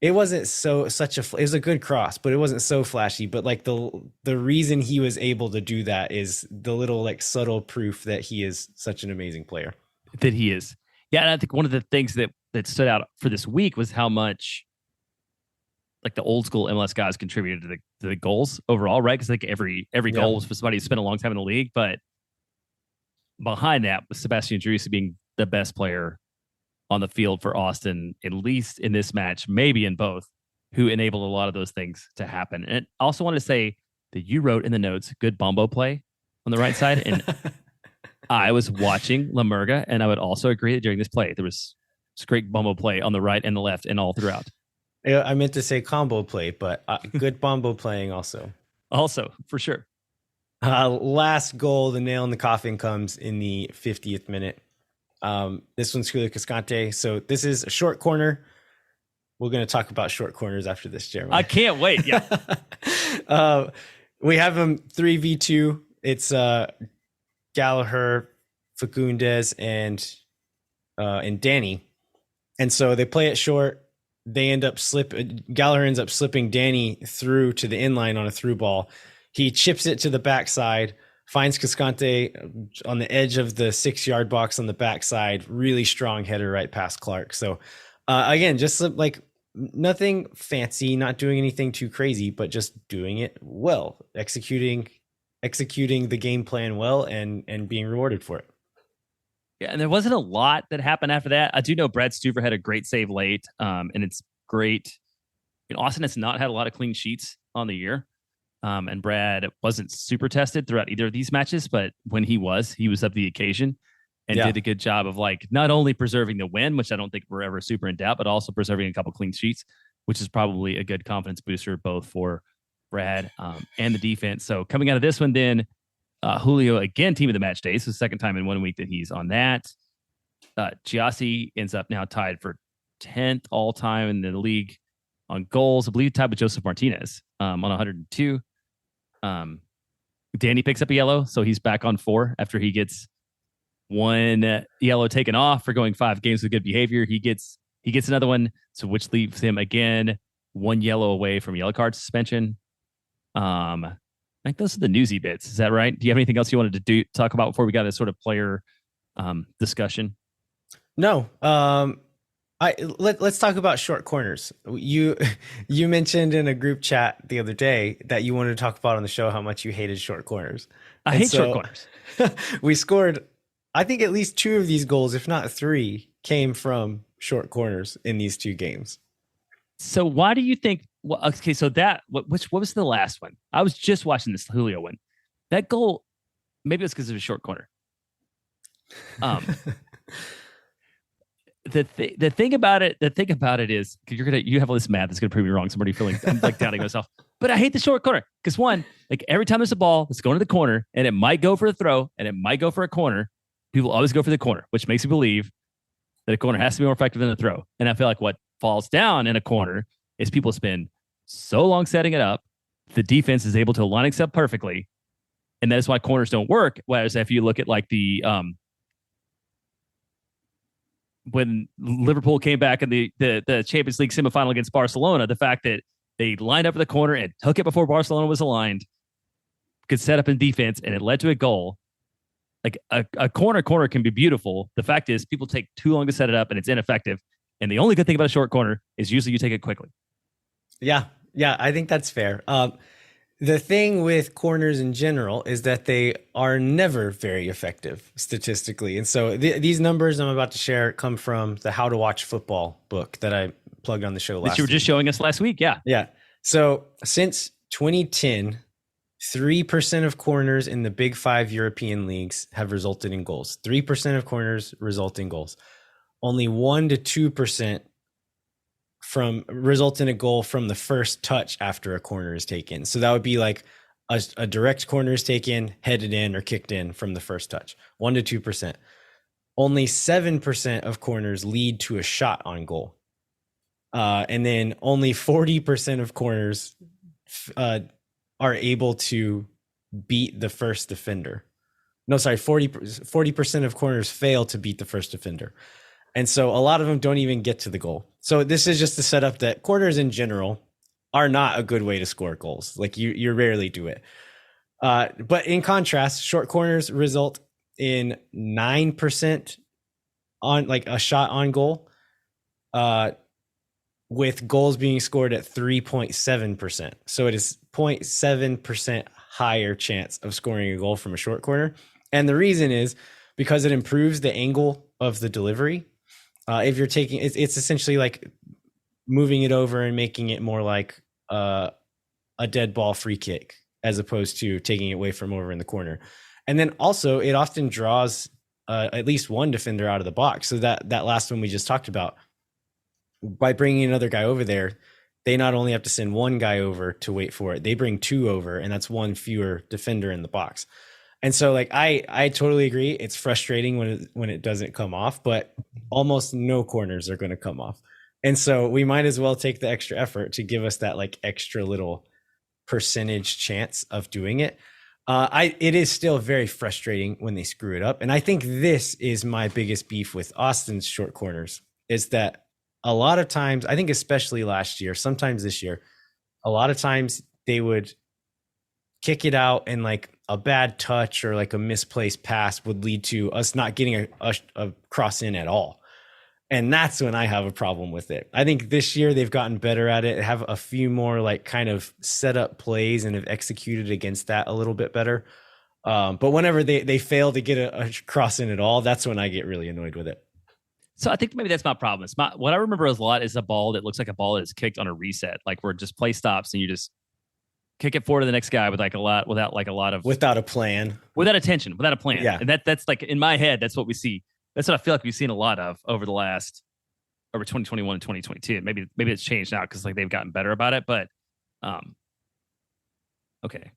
it wasn't it was a good cross, but it wasn't so flashy. But like the reason he was able to do that is the little, like, subtle proof that he is such an amazing player. That he is. Yeah. And I think one of the things that stood out for this week was how much, like, the old school MLS guys contributed to the goals overall, right? Because like every goal was for somebody who spent a long time in the league, but behind that was Sebastian Driussi being the best player on the field for Austin, at least in this match, maybe in both, who enabled a lot of those things to happen. And I also wanted to say that you wrote in the notes, good bombo play on the right side. And I was watching La Murga, and I would also agree that during this play, there was great bombo play on the right and the left and all throughout. Yeah, I meant to say combo play, but good bombo playing also. Also, for sure. Last goal, the nail in the coffin, comes in the 50th minute. This one's Julio Cascante. So this is a short corner. We're going to talk about short corners after this, Jeremy. I can't wait. Yeah. We have them 3v2. It's Gallagher, Facundes, and Danny. And so they play it short. They end up Gallagher ends up slipping Danny through to the inline on a through ball. He chips it to the backside, finds Cascante on the edge of the 6-yard box on the backside. Really strong header right past Clark. So again, just like nothing fancy, not doing anything too crazy, but just doing it well, executing the game plan well, and being rewarded for it. Yeah, and there wasn't a lot that happened after that. I do know Brad Stuver had a great save late, and it's great. You know, Austin has not had a lot of clean sheets on the year. And Brad wasn't super tested throughout either of these matches, but when he was up to the occasion and did a good job of, like, not only preserving the win, which I don't think we're ever super in doubt, but also preserving a couple clean sheets, which is probably a good confidence booster both for Brad and the defense. So coming out of this one, then Julio again, team of the match day. So the second time in 1 week that he's on that. Giassi ends up now tied for 10th all time in the league on goals. I believe tied with Joseph Martinez on 102. Danny picks up a yellow, so he's back on 4 after he gets 1 yellow taken off for going 5 games with good behavior. He gets another one, so which leaves him again 1 yellow away from yellow card suspension. I think those are the newsy bits. Is that right? Do you have anything else you wanted to talk about before we got this sort of player discussion? No. Let's talk about short corners. You mentioned in a group chat the other day that you wanted to talk about on the show how much you hated short corners. I And hate short so corners. we scored, I think at least two of these goals, if not three, came from short corners in these two games. So why do you think? Well, okay, so what was the last one? I was just watching this Julio one. That goal, maybe it's because of a short corner. Um, the thing about it is you have all this math that's gonna prove me wrong. Somebody feeling I'm like doubting myself, but I hate the short corner because one, like every time there's a ball that's going to the corner and it might go for a throw and it might go for a corner, people always go for the corner, which makes me believe that a corner has to be more effective than a throw. And I feel like what falls down in a corner is people spend so long setting it up, the defense is able to line it up perfectly, and that's why corners don't work. Whereas if you look at like the when Liverpool came back in the Champions League semifinal against Barcelona, the fact that they lined up in the corner and took it before Barcelona was aligned, could set up in defense, and it led to a goal. Like a corner can be beautiful. The fact is, people take too long to set it up, and it's ineffective. And the only good thing about a short corner is usually you take it quickly. Yeah, I think that's fair. The thing with corners in general is that they are never very effective statistically. And so these numbers I'm about to share come from the How to Watch Football book that I plugged on the show last week. That you were just showing us last week. Yeah. Yeah. So since 2010, 3% of corners in the big 5 European leagues have resulted in goals. 3% of corners result in goals. Only 1 to 2% result in a goal from the first touch after a corner is taken. So that would be like a direct corner is taken, headed in, or kicked in from the first touch. 1 to 2%. Only 7% of corners lead to a shot on goal. And then only 40% of corners are able to beat the first defender. No, sorry, 40% of corners fail to beat the first defender. And so a lot of them don't even get to the goal. So this is just to set up that corners in general are not a good way to score goals. Like you rarely do it. But in contrast, short corners result in 9% on like a shot on goal, with goals being scored at 3.7%. So it is 0.7% higher chance of scoring a goal from a short corner. And the reason is because it improves the angle of the delivery. If you're taking, it's essentially like moving it over and making it more like a dead ball free kick as opposed to taking it away from over in the corner. And then also it often draws at least one defender out of the box. So that last one we just talked about, by bringing another guy over there, they not only have to send one guy over to wait for it, they bring two over, and that's one fewer defender in the box. And so like I totally agree. It's frustrating when it doesn't come off, but almost no corners are going to come off. And so we might as well take the extra effort to give us that like extra little percentage chance of doing it. It is still very frustrating when they screw it up. And I think this is my biggest beef with Austin's short corners, is that a lot of times, I think especially last year, sometimes this year, a lot of times they would kick it out and like a bad touch or like a misplaced pass would lead to us not getting a cross in at all. And that's when I have a problem with it. I think this year they've gotten better at it, have a few more like kind of set up plays and have executed against that a little bit better. But whenever they fail to get a cross in at all, that's when I get really annoyed with it. So I think maybe that's my problem. What I remember a lot is a ball that looks like a ball that is kicked on a reset, like where just play stops and you just kick it forward to the next guy without a plan, without attention, without a plan. Yeah. And that's like in my head, that's what we see. That's what I feel like we've seen a lot of over 2021 and 2022. Maybe it's changed now because like they've gotten better about it. But okay.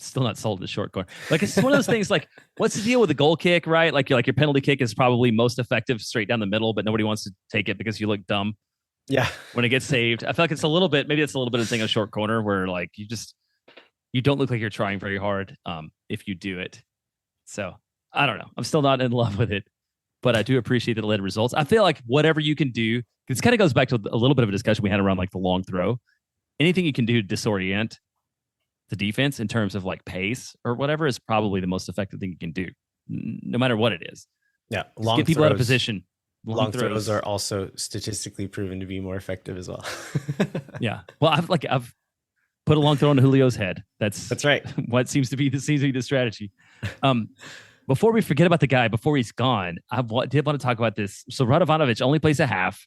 Still not sold the short corner. Like it's one of those things. Like, what's the deal with the goal kick, right? Like your penalty kick is probably most effective straight down the middle, but nobody wants to take it because you look dumb. Yeah. When it gets saved, I feel like it's a little bit of the thing of short corner where like you don't look like you're trying very hard if you do it. So I don't know. I'm still not in love with it, but I do appreciate that it led results. I feel like whatever you can do, this kind of goes back to a little bit of a discussion we had around like the long throw. Anything you can do to disorient the defense in terms of like pace or whatever is probably the most effective thing you can do, no matter what it is. Yeah. Get people out of position. long throws are also statistically proven to be more effective as well. Yeah. Well, I've put a long throw on Julio's head. That's right. What seems to be the strategy. Before we forget about the guy, before he's gone, I did want to talk about this. So Radovanovic only plays a half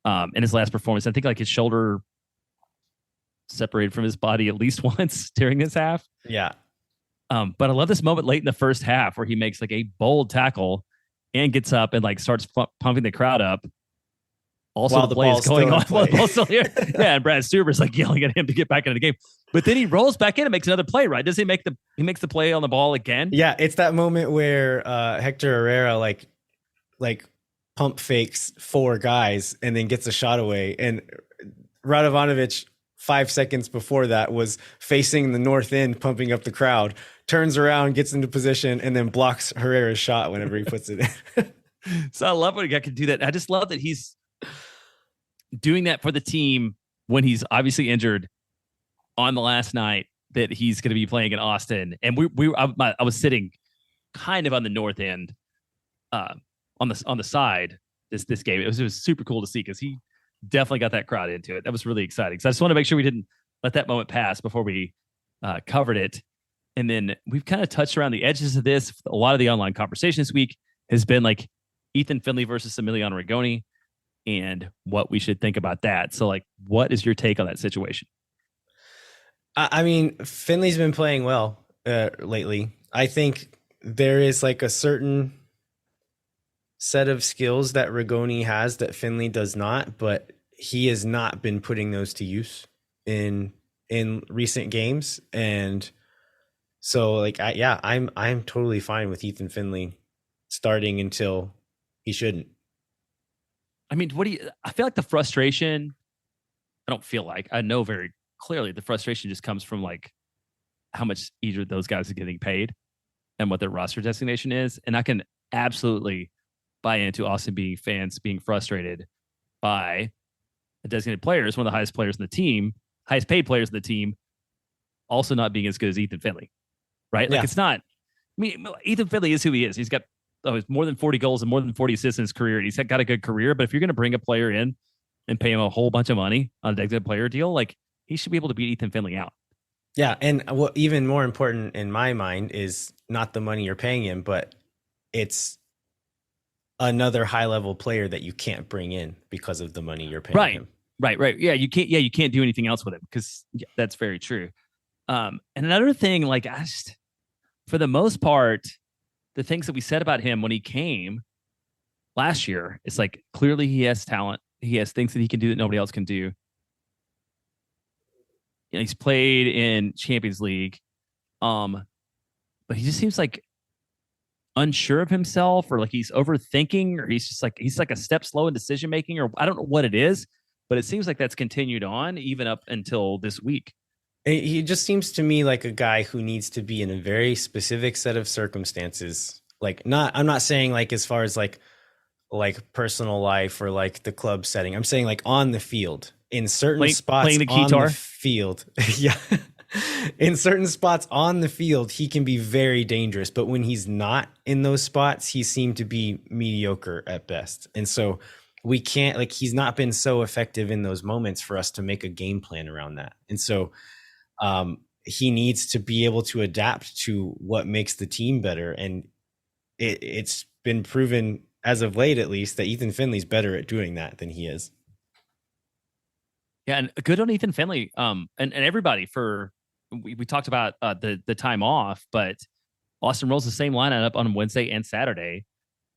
in his last performance. I think like his shoulder separated from his body at least once during this half. Yeah. But I love this moment late in the first half where he makes like a bold tackle and gets up and like starts pumping the crowd up. Also, while the play is going on. Play. Also here. Yeah, and Brad Stuber's like yelling at him to get back into the game. But then he rolls back in and makes another play, right? Does he make the play on the ball again? Yeah, it's that moment where Hector Herrera like pump fakes 4 guys and then gets a shot away. And Radovanovic 5 seconds before that was facing the north end, pumping up the crowd, turns around, gets into position, and then blocks Herrera's shot whenever he puts it in. So I love when a guy can do that. I just love that he's doing that for the team when he's obviously injured on the last night that he's going to be playing in Austin. And I was sitting kind of on the north end, on the side this game. It was super cool to see because he definitely got that crowd into it. That was really exciting. So I just want to make sure we didn't let that moment pass before we covered it. And then we've kind of touched around the edges of this. A lot of the online conversation this week has been like Ethan Finley versus Emiliano Rigoni and what we should think about that. So like, what is your take on that situation? I mean, Finley's been playing well lately. I think there is like a certain set of skills that Rigoni has that Finley does not, but he has not been putting those to use in recent games. And so like, I'm totally fine with Ethan Finley starting until he shouldn't. I mean, I feel like the frustration, I know very clearly the frustration just comes from like how much either of those guys are getting paid and what their roster designation is. And I can absolutely buy into Austin fans being frustrated by a designated player, one of the highest players in the team, highest paid players in the team, also not being as good as Ethan Finley, right? Like it's not, I mean, Ethan Finley is who he is. He's got more than 40 goals and more than 40 assists in his career. He's got a good career, but if you're going to bring a player in and pay him a whole bunch of money on a designated player deal, like he should be able to beat Ethan Finley out. Yeah. And what even more important in my mind is not the money you're paying him, but it's another high level player that you can't bring in because of the money you're paying him. Right. Yeah. You can't do anything else with him because that's very true. And another thing, like for the most part, the things that we said about him when he came last year, it's like clearly he has talent. He has things that he can do that nobody else can do. You know, he's played in Champions League, but he just seems like unsure of himself, or like he's overthinking, or he's like a step slow in decision making, or I don't know what it is, but it seems like that's continued on even up until this week. He just seems to me like a guy who needs to be in a very specific set of circumstances. Like I'm not saying like as far as like personal life or like the club setting. I'm saying like on the field in certain spots playing the on guitar. The field. Yeah. In certain spots on the field, he can be very dangerous, but when he's not in those spots, he seemed to be mediocre at best. And so we can't, like, he's not been so effective in those moments for us to make a game plan around that. And so he needs to be able to adapt to what makes the team better. And it's been proven as of late, at least, that Ethan Finley's better at doing that than he is. Yeah, and good on Ethan Finley. And everybody for we talked about the time off, but Austin rolls the same lineup on Wednesday and Saturday,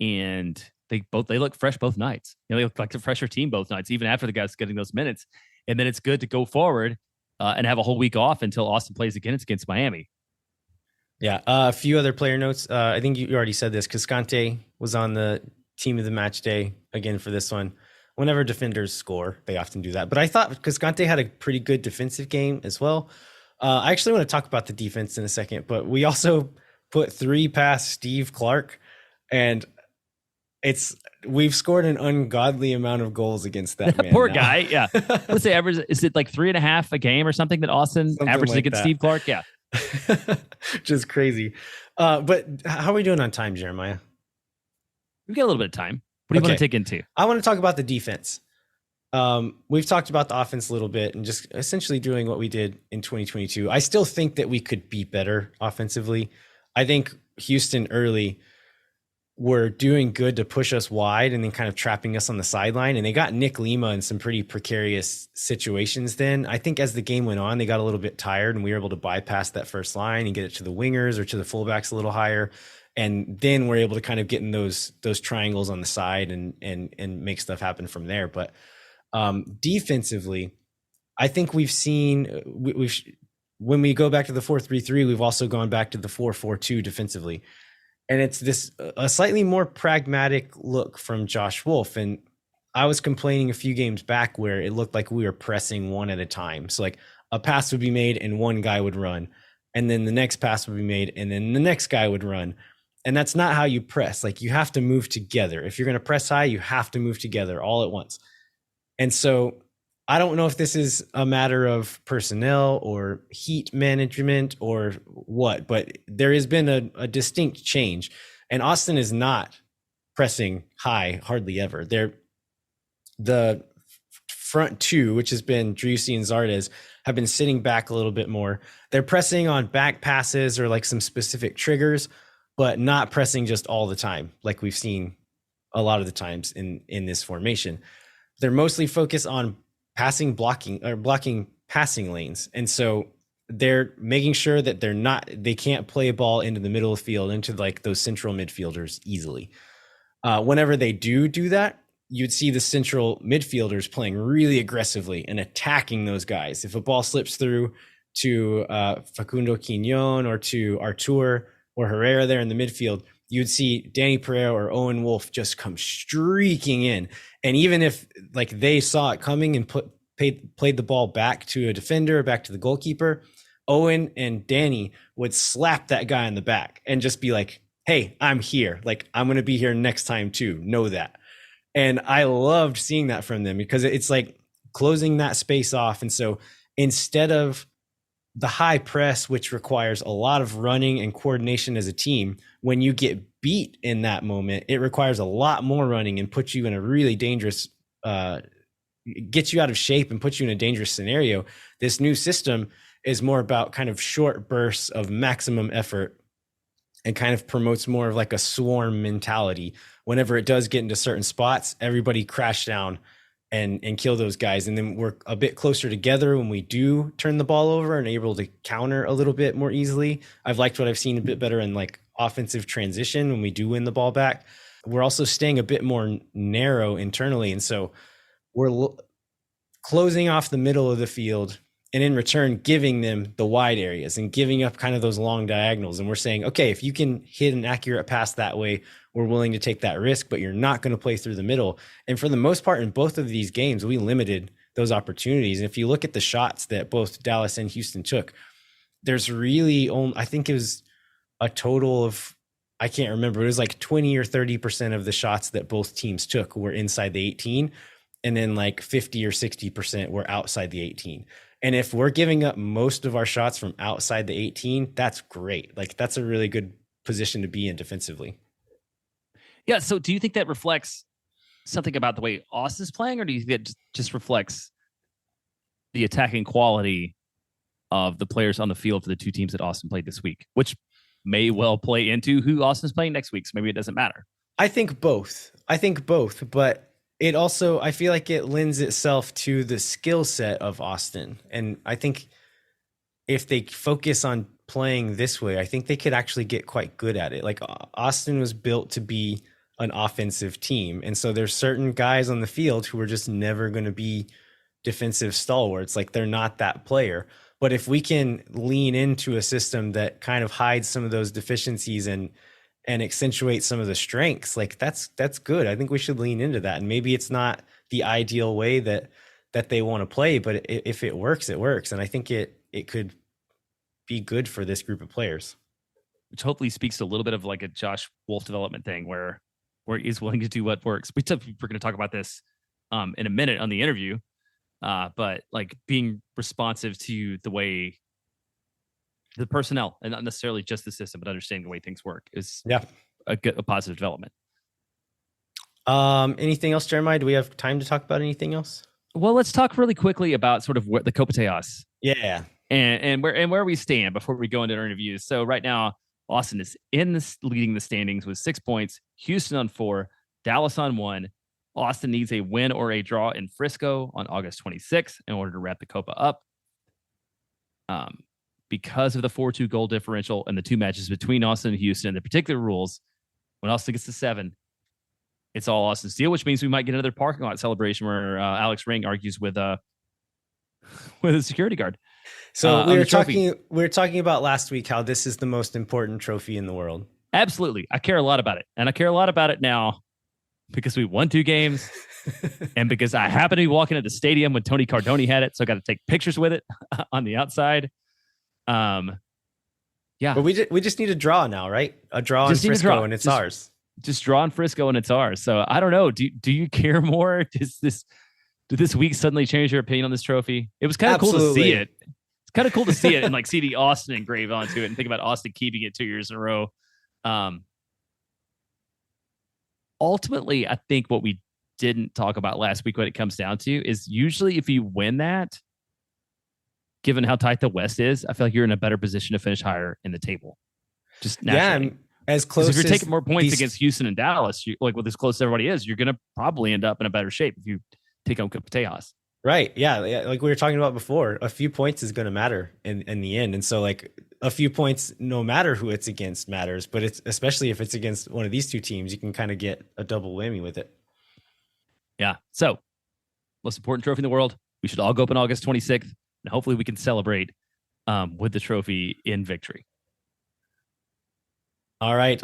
and they look fresh both nights. You know, they look like a fresher team both nights, even after the guys getting those minutes. And then it's good to go forward and have a whole week off until Austin plays against Miami. Yeah, a few other player notes. I think you already said this. Cascante was on the team of the match day again for this one. Whenever defenders score, they often do that. But I thought Cascante had a pretty good defensive game as well. I actually want to talk about the defense in a second, but we also put 3 past Steve Clark, and we've scored an ungodly amount of goals against that man. Poor guy. Yeah. Let's say average, is it like 3.5 a game or something that Austin averages like against Steve Clark? Yeah. Which is crazy. But how are we doing on time, Jeremiah? We've got a little bit of time. What do you want Okay. to take into? I want to talk about the defense. We've talked about the offense a little bit and just essentially doing what we did in 2022. I still think that we could be better offensively. I think Houston early were doing good to push us wide and then kind of trapping us on the sideline. And they got Nick Lima in some pretty precarious situations then. I think as the game went on, they got a little bit tired and we were able to bypass that first line and get it to the wingers or to the fullbacks a little higher. And then we're able to kind of get in those triangles on the side and make stuff happen from there. But defensively, I think we've seen we've when we go back to the 4-3-3, we've also gone back to the 4-4-2 defensively. And it's this a slightly more pragmatic look from Josh Wolf. And I was complaining a few games back where it looked like we were pressing one at a time. So like a pass would be made and one guy would run, and then the next pass would be made and then the next guy would run. And that's not how you press. Like you have to move together. If you're going to press high, you have to move together all at once. And so I don't know if this is a matter of personnel or heat management or what, but there has been a distinct change. And Austin is not pressing high hardly ever. The front two, which has been Driussi and Zardes, have been sitting back a little bit more. They're pressing on back passes or like some specific triggers, but not pressing just all the time, like we've seen a lot of the times in this formation. They're mostly focused on blocking passing lanes. And so they're making sure that they can't play a ball into the middle of the field, into like those central midfielders easily. Whenever they do that, you'd see the central midfielders playing really aggressively and attacking those guys. If a ball slips through to Facundo Quignon or to Artur or Herrera there in the midfield, you'd see Danny Pereira or Owen Wolf just come streaking in. And even if like they saw it coming and played the ball back to a defender, back to the goalkeeper, Owen and Danny would slap that guy in the back and just be like, hey, I'm here. Like, I'm going to be here next time too. Know that. And I loved seeing that from them because it's like closing that space off. And so instead of the high press, which requires a lot of running and coordination as a team, when you get beat in that moment, it requires a lot more running and puts you in a really dangerous, gets you out of shape and puts you in a dangerous scenario. This new system is more about kind of short bursts of maximum effort and kind of promotes more of like a swarm mentality. Whenever it does get into certain spots, everybody crash down and kill those guys. And then we're a bit closer together when we do turn the ball over and able to counter a little bit more easily. I've liked what I've seen a bit better in like offensive transition when we do win the ball back. We're also staying a bit more narrow internally. And so we're closing off the middle of the field and in return giving them the wide areas and giving up kind of those long diagonals. And we're saying, okay, if you can hit an accurate pass that way, we're willing to take that risk, but you're not going to play through the middle. And for the most part, in both of these games, we limited those opportunities. And if you look at the shots that both Dallas and Houston took, there's really only, I think it was a total of, I can't remember, it was like 20 or 30% of the shots that both teams took were inside the 18. And then like 50 or 60% were outside the 18. And if we're giving up most of our shots from outside the 18, that's great. Like that's a really good position to be in defensively. Yeah. So do you think that reflects something about the way Austin's playing, or do you think it just reflects the attacking quality of the players on the field for the two teams that Austin played this week, which may well play into who Austin's playing next week? So maybe it doesn't matter. I think both, but it also, I feel like it lends itself to the skill set of Austin. And I think if they focus on playing this way, I think they could actually get quite good at it. Like Austin was built to be an offensive team. And so there's certain guys on the field who are just never going to be defensive stalwarts. Like they're not that player. But if we can lean into a system that kind of hides some of those deficiencies and accentuate some of the strengths, like that's good. I think we should lean into that. And maybe it's not the ideal way that they want to play, but if it works, it works. And I think it could be good for this group of players. Which hopefully speaks to a little bit of like a Josh Wolf development thing where he's willing to do what works. We're going to talk about this in a minute on the interview, but like being responsive to the way the personnel and not necessarily just the system, but understanding the way things work is a positive development. Anything else, Jeremiah? Do we have time to talk about anything else? Well, let's talk really quickly about sort of what the Copa Tejas Yeah. and where we stand before we go into our interviews. So right now, Austin is leading the standings with 6 points. Houston on 4, Dallas on 1. Austin needs a win or a draw in Frisco on August 26th in order to wrap the Copa up. Because of the 4-2 goal differential and the two matches between Austin and Houston and the particular rules, when Austin gets to 7, it's all Austin's deal, which means we might get another parking lot celebration where Alex Ring argues with a security guard. So we were talking about last week how this is the most important trophy in the world. Absolutely. I care a lot about it. And I care a lot about it now because we won 2 games and because I happened to be walking at the stadium when Tony Cardoni had it. So I got to take pictures with it on the outside. Yeah. But we just need a draw now, right? A draw in Frisco and it's ours. Just draw in Frisco and it's ours. So I don't know. Do you care more? Did this week suddenly change your opinion on this trophy? It was kind of cool to see it. It's kind of cool to see it and like see the Austin engraved onto it and think about Austin keeping it 2 years in a row. Ultimately, I think what we didn't talk about last week, what it comes down to is usually if you win that, given how tight the West is, I feel like you're in a better position to finish higher in the table. Just naturally. Yeah, as close. If you're taking more points against Houston and Dallas, like with as close as everybody is, you're going to probably end up in a better shape if you take on Copa Tejas. Right. Yeah. Like we were talking about before, a few points is going to matter in the end. And so like a few points, no matter who it's against, matters. But it's especially if it's against one of these two teams, you can kind of get a double whammy with it. Yeah. So most important trophy in the world. We should all go up on August 26th. And hopefully we can celebrate with the trophy in victory. All right.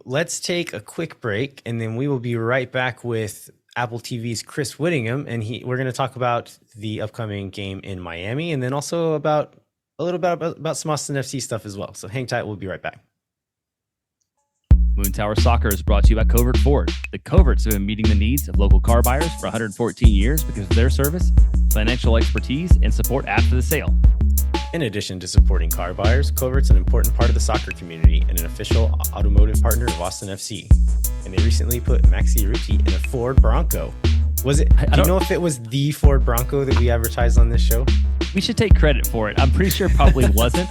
Let's take a quick break, and then we will be right back with Apple TV's Chris Wittyngham, and we're going to talk about the upcoming game in Miami, and then also about a little bit about some Austin FC stuff as well. So hang tight. We'll be right back. Moon Tower Soccer is brought to you by Covert Ford. The Coverts have been meeting the needs of local car buyers for 114 years because of their service, financial expertise, and support after the sale. In addition to supporting car buyers, Covert's an important part of the soccer community and an official automotive partner of Austin FC. And they recently put Maxi Ruti in a Ford Bronco. Was it? Do you know if it was the Ford Bronco that we advertised on this show? We should take credit for it. I'm pretty sure it probably wasn't.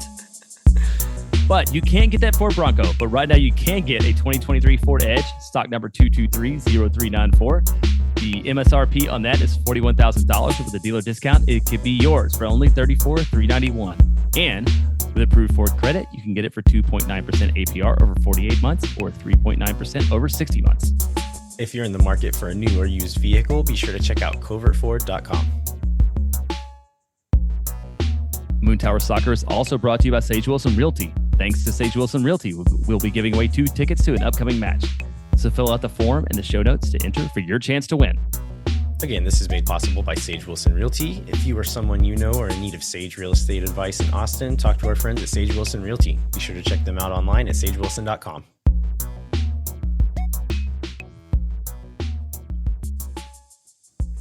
But you can get that Ford Bronco. But right now you can get a 2023 Ford Edge, stock number 2230394. The MSRP on that is $41,000 with a dealer discount. It could be yours for only $34,391. And with approved Ford credit, you can get it for 2.9% APR over 48 months or 3.9% over 60 months. If you're in the market for a new or used vehicle, be sure to check out covertford.com. Moon Tower Soccer is also brought to you by Sage Wilson Realty. Thanks to Sage Wilson Realty, we'll be giving away 2 tickets to an upcoming match. So fill out the form in the show notes to enter for your chance to win. Again, this is made possible by Sage Wilson Realty. If you or someone you know are in need of Sage real estate advice in Austin, talk to our friends at Sage Wilson Realty. Be sure to check them out online at sagewilson.com.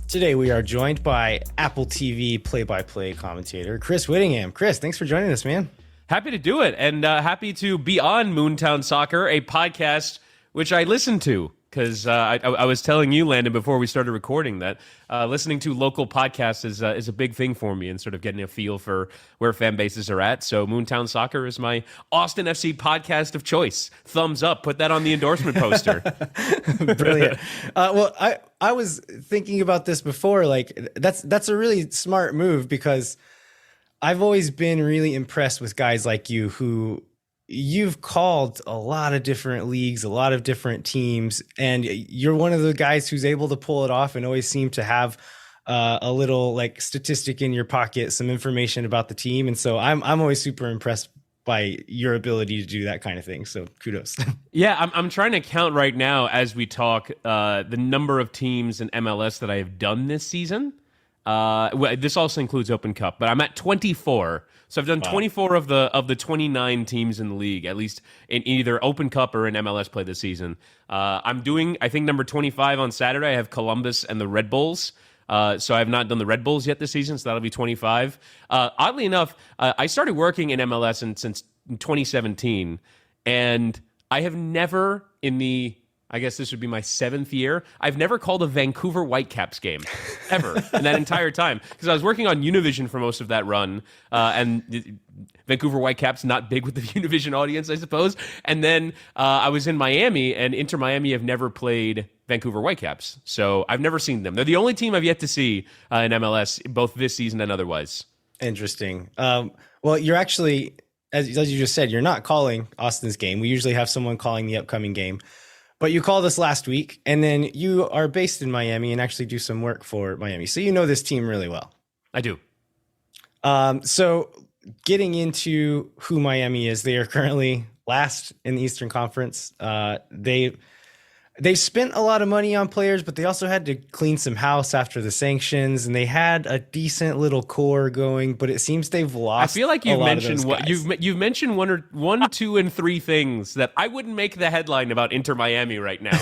Today we are joined by Apple TV play-by-play commentator Chris Wittyngham. Chris, thanks for joining us, man. Happy to do it, and happy to be on Moontown Soccer, a podcast which I listen to, because I was telling you, Landon, before we started recording that listening to local podcasts is a big thing for me and sort of getting a feel for where fan bases are at. So Moontown Soccer is my Austin FC podcast of choice. Thumbs up. Put that on the endorsement poster. Brilliant. Well, I was thinking about this before. Like that's a really smart move because I've always been really impressed with guys like you who you've called a lot of different leagues, a lot of different teams, and you're one of the guys who's able to pull it off and always seem to have a little like statistic in your pocket, some information about the team. And so I'm always super impressed by your ability to do that kind of thing. So kudos. Yeah, I'm trying to count right now as we talk the number of teams in MLS that I have done this season. This also includes Open Cup, but I'm at 24. So I've done 24 of the 29 teams in the league, at least in either Open Cup or in MLS play this season. I'm doing, I think, number 25 on Saturday. I have Columbus and the Red Bulls. So I have not done the Red Bulls yet this season, so that'll be 25. Oddly enough, I started working in MLS since 2017, and I have never in the, I guess this would be my 7th year. I've never called a Vancouver Whitecaps game, ever, in that entire time. Because I was working on Univision for most of that run, and Vancouver Whitecaps, not big with the Univision audience, I suppose. And then I was in Miami, and Inter Miami have never played Vancouver Whitecaps. So I've never seen them. They're the only team I've yet to see in MLS, both this season and otherwise. Interesting. Well, you're actually, as you just said, you're not calling Austin's game. We usually have someone calling the upcoming game. But you called us last week, and then you are based in Miami and actually do some work for Miami. So you know this team really well. I do. So getting into who Miami is, they are currently last in the Eastern Conference. They spent a lot of money on players, but they also had to clean some house after the sanctions, and they had a decent little core going, but it seems they've lost. I feel like you've mentioned one, 2, and 3 things that I wouldn't make the headline about Inter Miami right now.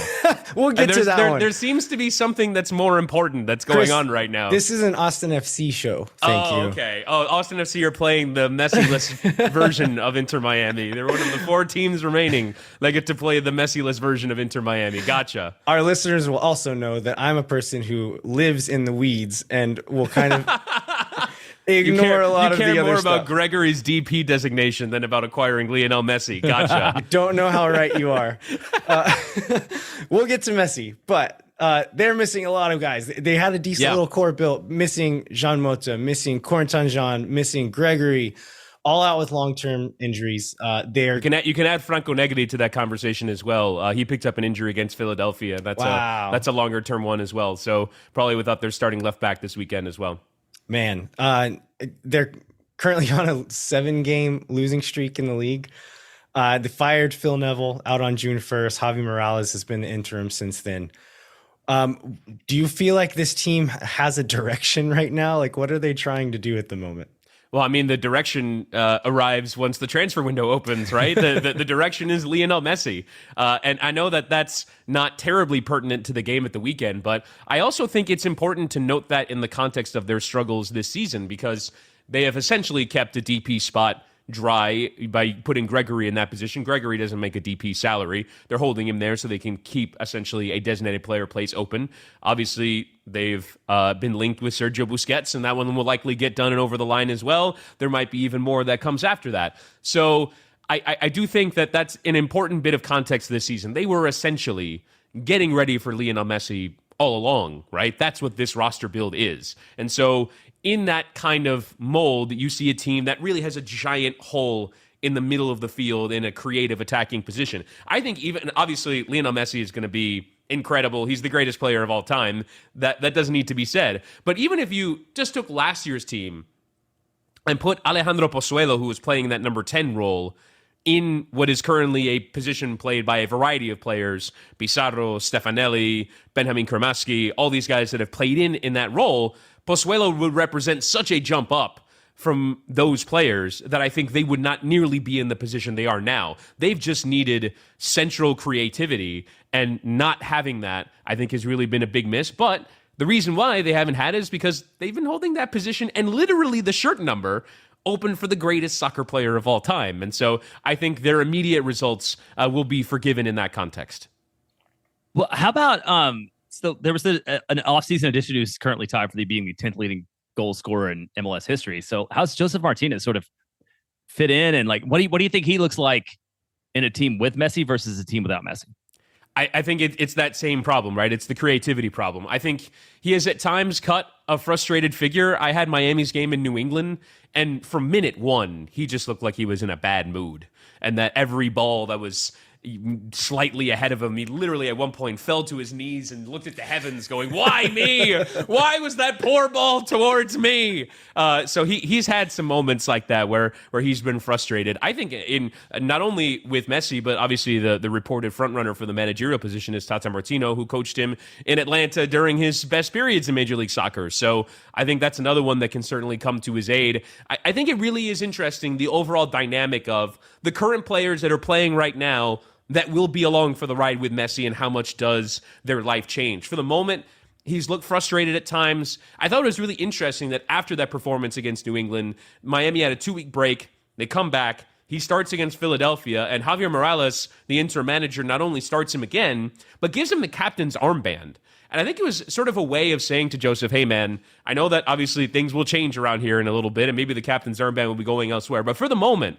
We'll get to that one. There seems to be something that's more important that's going on right now. This is an Austin FC show. Thank you. Okay. Oh, Austin FC are playing the Messi-less version of Inter Miami. They're one of the 4 teams remaining that get to play the Messi-less version of Inter Miami. Gotcha. Our listeners will also know that I'm a person who lives in the weeds and will kind of ignore a lot of the other stuff. You care more about Gregory's DP designation than about acquiring Lionel Messi. Gotcha. I don't know how right you are. We'll get to Messi, but they're missing a lot of guys. They had a decent little core built, missing Jean Mota, missing Corentin Jean, missing Gregory, all out with long-term injuries. You can add Franco Negri to that conversation as well. He picked up an injury against Philadelphia. That's a longer-term one as well. So probably without their starting left back this weekend as well. Man, they're currently on a 7-game losing streak in the league. They fired Phil Neville out on June 1st. Javi Morales has been the interim since then. Do you feel like this team has a direction right now? Like, what are they trying to do at the moment? Well, I mean, the direction arrives once the transfer window opens, right? The direction is Lionel Messi. And I know that that's not terribly pertinent to the game at the weekend, but I also think it's important to note that in the context of their struggles this season, because they have essentially kept a DP spot dry by putting Gregory in that position. Gregory doesn't make a DP salary. They're holding him there so they can keep essentially a designated player place open. Obviously, they've been linked with Sergio Busquets, and that one will likely get done and over the line as well. There might be even more that comes after that. So I do think that that's an important bit of context this season. They were essentially getting ready for Lionel Messi all along, right? That's what this roster build is. And so in that kind of mold, you see a team that really has a giant hole in the middle of the field in a creative attacking position. I think even, obviously, Lionel Messi is going to be incredible. He's the greatest player of all time. That doesn't need to be said. But even if you just took last year's team and put Alejandro Pozuelo, who was playing that number 10 role, in what is currently a position played by a variety of players, Pizarro, Stefanelli, Benjamin Kremaski, all these guys that have played in that role, Pozuelo would represent such a jump up from those players that I think they would not nearly be in the position they are now. They've just needed central creativity, and not having that, I think, has really been a big miss. But the reason why they haven't had it is because they've been holding that position and literally the shirt number open for the greatest soccer player of all time. And so I think their immediate results will be forgiven in that context. Well, how about so there was an offseason addition who's currently tied for being the 10th leading goal scorer in MLS history. So how's Joseph Martinez sort of fit in? And like, what do you think he looks like in a team with Messi versus a team without Messi? I think it's that same problem, right? It's the creativity problem. I think he has at times cut a frustrated figure. I had Miami's game in New England, and from minute 1, he just looked like he was in a bad mood. And that every ball that was slightly ahead of him, he literally at one point fell to his knees and looked at the heavens going, why me? Why was that poor ball towards me? So he's had some moments like that where he's been frustrated. I think in not only with Messi, but obviously the reported frontrunner for the managerial position is Tata Martino, who coached him in Atlanta during his best periods in Major League Soccer. So I think that's another one that can certainly come to his aid. I think it really is interesting, the overall dynamic of the current players that are playing right now that will be along for the ride with Messi, and how much does their life change. For the moment, he's looked frustrated at times. I thought it was really interesting that after that performance against New England, Miami had a 2-week break. They come back. he starts against Philadelphia, and Javier Morales, the interim manager, not only starts him again, but gives him the captain's armband. And I think it was sort of a way of saying to Joseph, hey, man, I know that obviously things will change around here in a little bit, and maybe the captain's armband will be going elsewhere. But for the moment,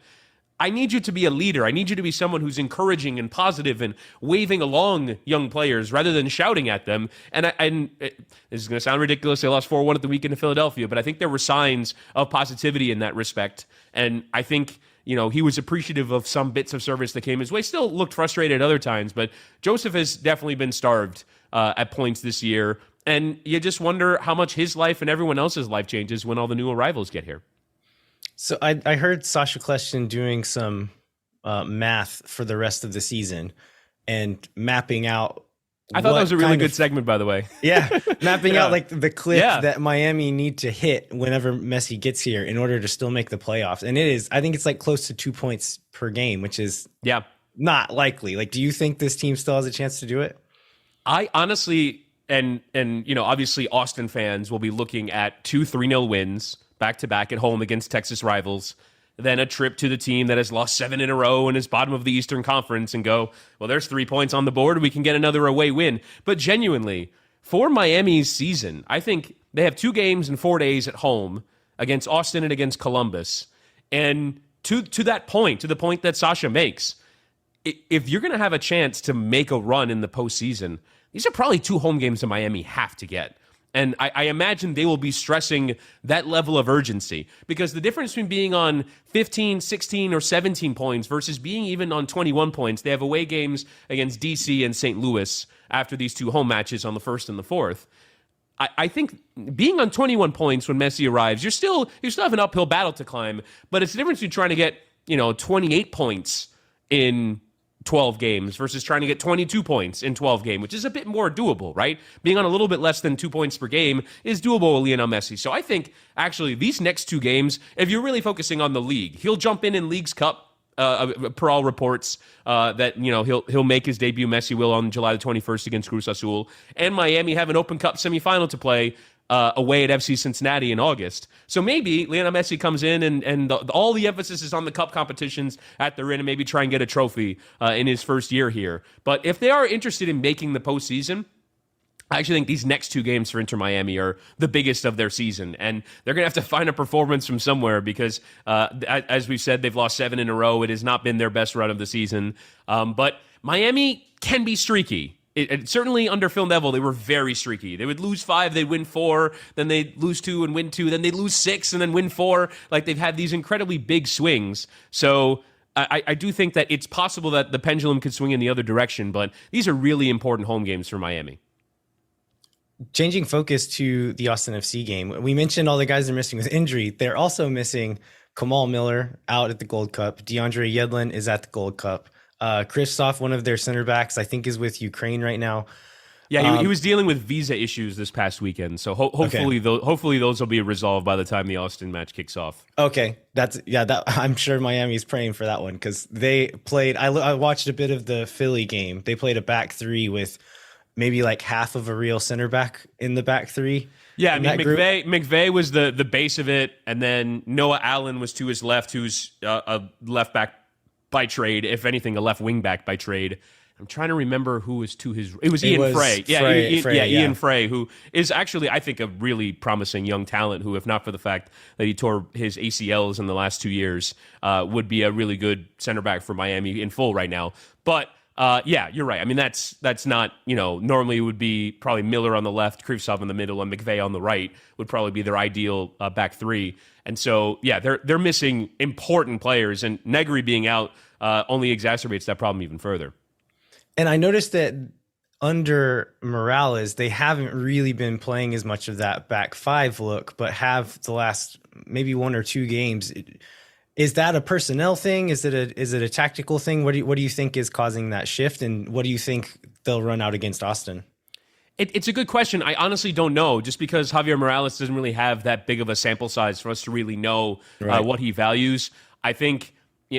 I need you to be a leader. I need you to be someone who's encouraging and positive and waving along young players rather than shouting at them. This is going to sound ridiculous. They lost 4-1 at the weekend in Philadelphia, but I think there were signs of positivity in that respect. And I think, he was appreciative of some bits of service that came his way. Still looked frustrated at other times, but Joseph has definitely been starved at points this year. And you just wonder how much his life and everyone else's life changes when all the new arrivals get here. So I heard Sasha Kleshin doing some math for the rest of the season and mapping out. I thought that was a really good segment, by the way. Yeah, mapping out like the cliff that Miami need to hit whenever Messi gets here in order to still make the playoffs. And I think it's like close to 2 points per game, which is not likely. Like, do you think this team still has a chance to do it? I honestly, and obviously Austin fans will be looking at 2 3-0 wins back-to-back at home against Texas rivals, then a trip to the team that has lost 7 in a row and is bottom of the Eastern Conference and go, well, there's 3 points on the board. We can get another away win. But genuinely, for Miami's season, I think they have 2 games in 4 days at home against Austin and against Columbus. And to that point, to the point that Sasha makes, if you're going to have a chance to make a run in the postseason, these are probably 2 home games that Miami have to get. And I imagine they will be stressing that level of urgency, because the difference between being on 15, 16, or 17 points versus being even on 21 points, they have away games against DC and St. Louis after these 2 home matches on the 1st and the 4th. I think being on 21 points when Messi arrives, you still have an uphill battle to climb, but it's the difference between trying to get 28 points in 12 games versus trying to get 22 points in 12 games, which is a bit more doable, right? Being on a little bit less than 2 points per game is doable with Lionel Messi. So I think, actually, these next 2 games, if you're really focusing on the league, he'll jump in Leagues Cup, per all reports, that, he'll make his debut, Messi will, on July the 21st against Cruz Azul, and Miami have an Open Cup semifinal to play away at FC Cincinnati in August. So maybe Lionel Messi comes in and all the emphasis is on the cup competitions at the end and maybe try and get a trophy in his first year here. But if they are interested in making the postseason, I actually think these next 2 games for Inter Miami are the biggest of their season. And they're going to have to find a performance from somewhere because, as we've said, they've lost 7 in a row. It has not been their best run of the season. But Miami can be streaky. It certainly under Phil Neville, they were very streaky. They would lose 5, they'd win 4, then they'd lose 2 and win 2, then they'd lose 6 and then win 4. Like, they've had these incredibly big swings. So I do think that it's possible that the pendulum could swing in the other direction, but these are really important home games for Miami. Changing focus to the Austin FC game, we mentioned all the guys they're missing with injury. They're also missing Kamal Miller out at the Gold Cup. DeAndre Yedlin is at the Gold Cup. Kristoff, one of their center backs, I think is with Ukraine right now. Yeah, he was dealing with visa issues this past weekend, so hopefully those will be resolved by the time the Austin match kicks off. Okay, I'm sure Miami's praying for that one because they played. I watched a bit of the Philly game. They played a back 3 with maybe like half of a real center back in the back 3. Yeah, I mean, McVay was the base of it, and then Noah Allen was to his left, who's a left back by trade, if anything, a left wing back by trade. I'm trying to remember who was to his. It was Ian Frey. Ian Frey, who is actually, I think, a really promising young talent. Who, if not for the fact that he tore his ACLs in the last 2 years, would be a really good center back for Miami in full right now. But you're right. I mean, that's not, normally it would be probably Miller on the left, Krivtsov in the middle, and McVay on the right would probably be their ideal back 3. And so, they're missing important players, and Negri being out only exacerbates that problem even further. And I noticed that under Morales, they haven't really been playing as much of that back 5 look, but have the last maybe 1 or 2 games. Is that a personnel thing? Is it a tactical thing? What do you think is causing that shift? And what do you think they'll run out against Austin? It's a good question. I honestly don't know, just because Javier Morales doesn't really have that big of a sample size for us to really know what he values. I think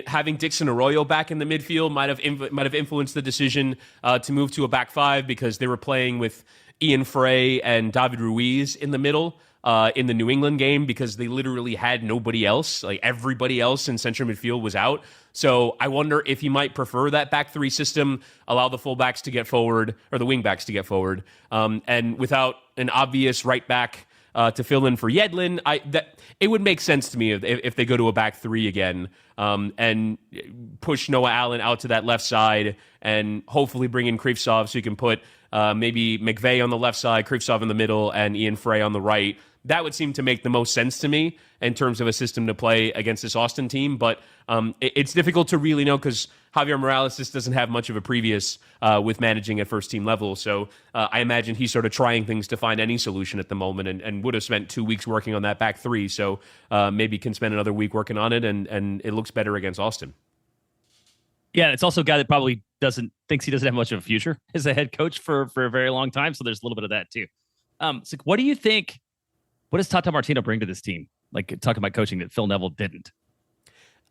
having Dixon Arroyo back in the midfield might have influenced the decision to move to a back 5 because they were playing with Ian Frey and David Ruiz in the middle. in the New England game because they literally had nobody else. Like everybody else in central midfield was out. So I wonder if he might prefer that back three system, allow the fullbacks to get forward or the wingbacks to get forward, and without an obvious right back to fill in for Yedlin. It would make sense to me if they go to a back three again, and push Noah Allen out to that left side and hopefully bring in Krivtsov so you can put maybe McVeigh on the left side, Krivtsov in the middle, and Ian Frey on the right. That would seem to make the most sense to me in terms of a system to play against this Austin team. But it's difficult to really know because Javier Morales just doesn't have much of a previous with managing at first team level. So I imagine he's sort of trying things to find any solution at the moment and would have spent 2 weeks working on that back three. So maybe can spend another week working on it and it looks better against Austin. Yeah, it's also a guy that probably thinks he doesn't have much of a future as a head coach for a very long time. So there's a little bit of that too. So what do you think? What does Tata Martino bring to this team? Like talking about coaching that Phil Neville didn't.